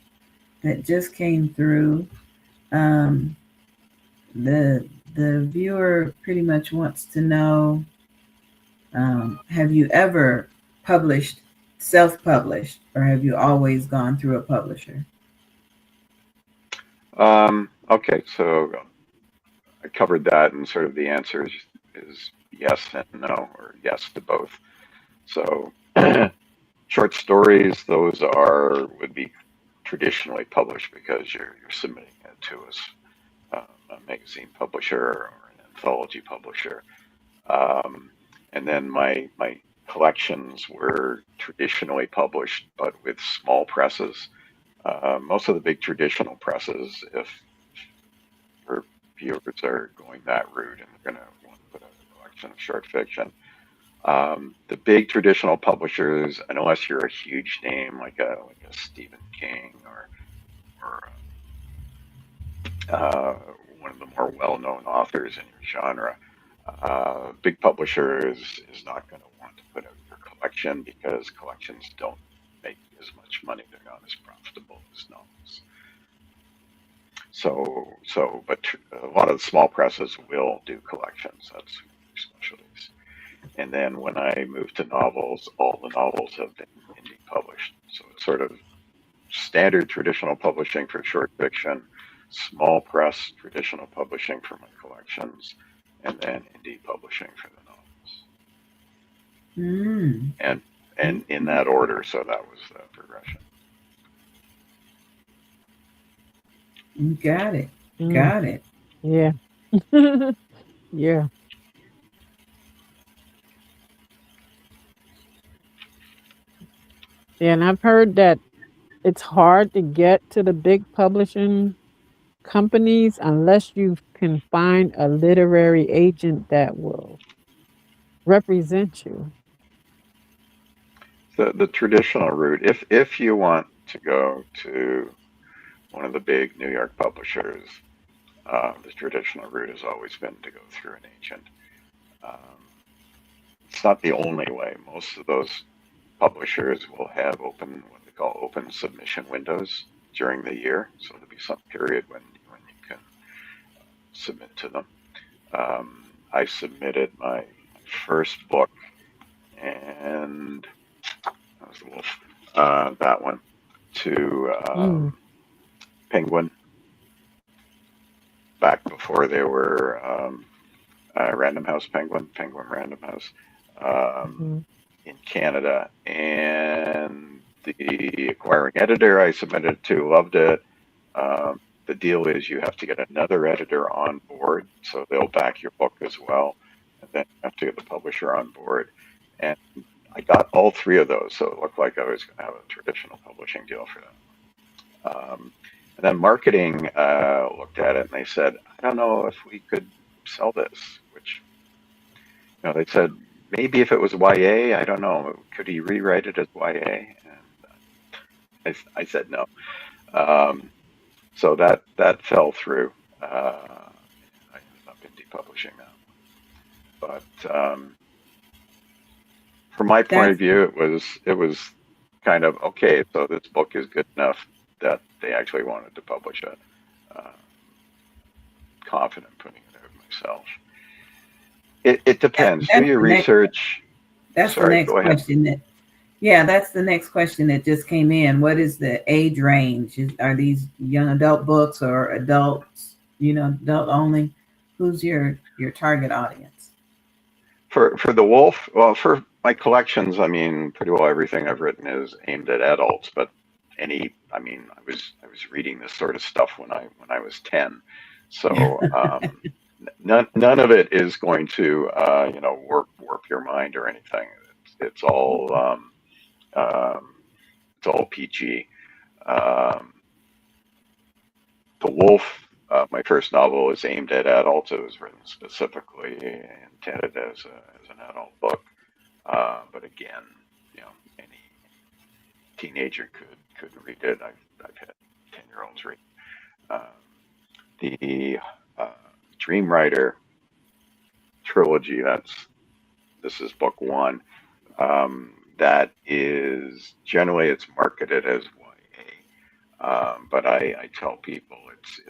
that just came through. The viewer pretty much wants to know, have you ever self-published, or have you always gone through a publisher? Okay, so I covered that, and sort of the answer is yes and no, or yes to both. So short stories, those would be traditionally published because you're submitting it to a magazine publisher or an anthology publisher. And then my collections were traditionally published, but with small presses. Most of the big traditional presses, if your viewers are going that route and they're going to want to put out a collection of short fiction, the big traditional publishers, unless you're a huge name like a Stephen King or one of the more well-known authors in your genre, big publisher is not going to want to put out your collection because collections don't make as much money. They're not as profitable as novels. But a lot of the small presses will do collections. That's their specialties. And then when I moved to novels, all the novels have been indie published. So it's sort of standard traditional publishing for short fiction, small press traditional publishing for my collections, and then indie publishing for the novels. And in that order, so that was the progression. You got it. Got it. Yeah. Yeah. Yeah, and I've heard that it's hard to get to the big publishing companies unless you can find a literary agent that will represent you. The traditional route, if you want to go to one of the big New York publishers, the traditional route has always been to go through an agent. It's not the only way. Most of those publishers will have what they call open submission windows during the year. So there'll be some period when you can submit to them. I submitted my first book, and that was that one, to Penguin, back before they were Random House Penguin Random House, in Canada. And the acquiring editor I submitted to loved it. The deal is you have to get another editor on board, so they'll back your book as well, and then you have to get the publisher on board. And I got all three of those, so it looked like I was going to have a traditional publishing deal for them. And then marketing looked at it and they said, I don't know if we could sell this, which, they said, maybe if it was YA, I don't know, could he rewrite it as YA? And I said no. So that fell through. I ended up indie publishing now. But from my point of view, it was kind of okay. So this book is good enough that they actually wanted to publish it. Confident putting it out myself. It depends. Do your research. That's the next question. That's the next question that just came in. What is the age range? Are these young adult books or adults, adult only? Who's your target audience? For the Wolf, well, for my collections, I mean, pretty well everything I've written is aimed at adults, but I was reading this sort of stuff when I was 10. So none of it is going to warp your mind or anything. it's all it's all PG. Um, the Wolf, my first novel, is aimed at adults. It was written specifically intended as an adult book. But again, any teenager could read it. I've had 10-year-olds read. The Dream Rider trilogy. This is book one. That is generally it's marketed as YA, but I tell people it's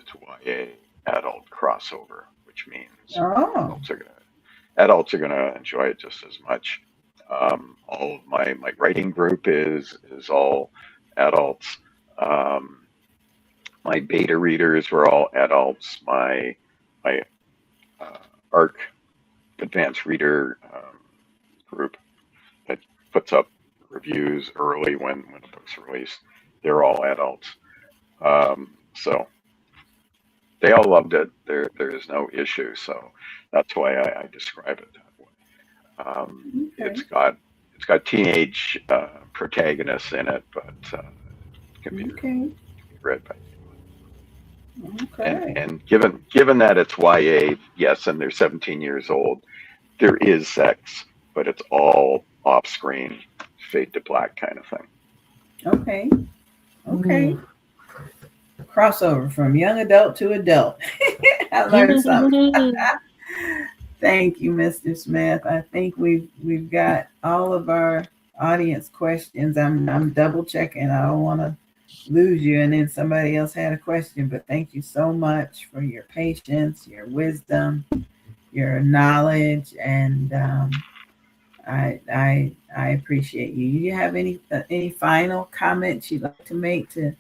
YA adult crossover, which means adults are gonna enjoy it just as much. All of my writing group is all adults. My beta readers were all adults. My ARC advanced reader group that puts up reviews early when the book's released, they're all adults. So they all loved it. There is no issue. So that's why I describe it that way. It's got teenage protagonists in it, but it can be read by anyone. Okay. And given that it's YA, yes, and they're 17 years old, there is sex, but it's all off screen, fade to black kind of thing. Okay. Crossover from young adult to adult. I learned something. Thank you, Mr. Smith. I think we've got all of our audience questions. I'm double checking. I don't want to lose you and then somebody else had a question, but thank you so much for your patience, your wisdom, your knowledge, and I appreciate you. Do you have any final comments you'd like to make to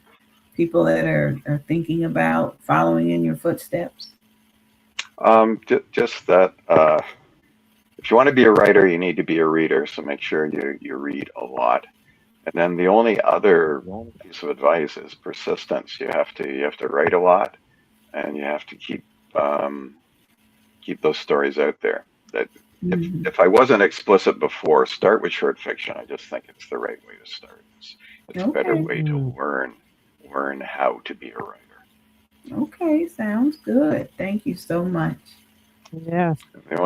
people that are thinking about following in your footsteps? Just that if you want to be a writer, you need to be a reader. So make sure you read a lot. And then the only other piece of advice is persistence. You have to write a lot, and you have to keep those stories out there. That if I wasn't explicit before, start with short fiction. I just think it's the right way to start. It's a better way to learn how to be a writer. Okay, sounds good. Thank you so much. Yeah. The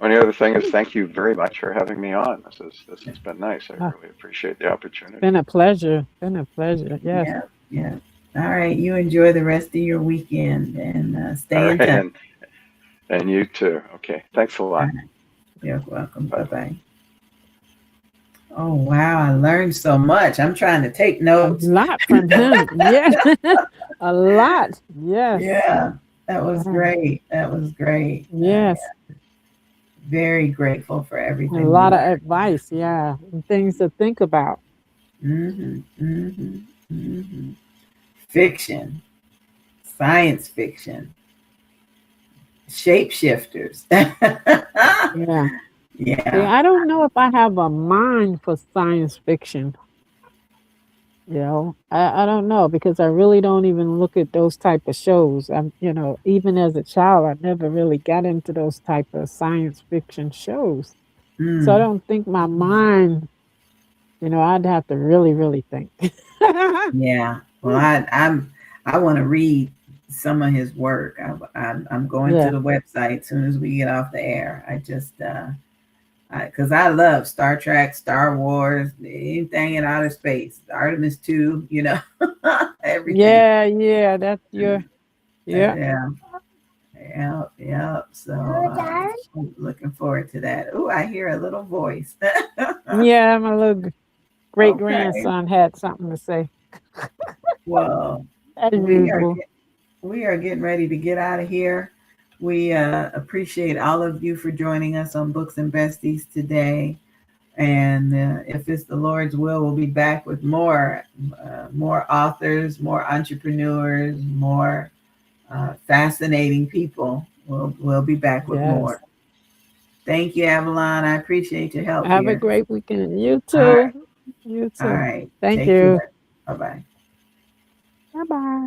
only other thing is thank you very much for having me on. This has been nice. I really appreciate the opportunity. Been a pleasure. Yes. Yeah. All right. You enjoy the rest of your weekend and stay in touch. And you too. Okay. Thanks a lot. You're welcome. Bye-bye. Oh, wow. I learned so much. I'm trying to take notes. A lot from him. Yeah. A lot. Yes. Yeah. That was great. Yes. Very grateful for everything. A lot of advice. Yeah. And things to think about. Fiction. Science fiction. Shapeshifters. Yeah. I don't know if I have a mind for science fiction. I don't know, because I really don't even look at those type of shows. Even as a child, I never really got into those type of science fiction shows. So I don't think my mind, I'd have to really, really think. Yeah. Well, I want to read some of his work. I'm going to the website as soon as we get off the air. I just because I love Star Trek, Star Wars, anything in outer space, Artemis 2, everything. Yeah, that's your, Yeah. So I'm looking forward to that. Oh, I hear a little voice. Yeah, my little great grandson had something to say. Well, we are getting ready to get out of here. We appreciate all of you for joining us on Books and Besties today. And if it's the Lord's will, we'll be back with more authors, more entrepreneurs, more fascinating people. We'll be back with more. Thank you, Avalon. I appreciate your help. Have a great weekend. You too. All right. You too. All right. Thank Take you. care. Bye-bye. Bye-bye.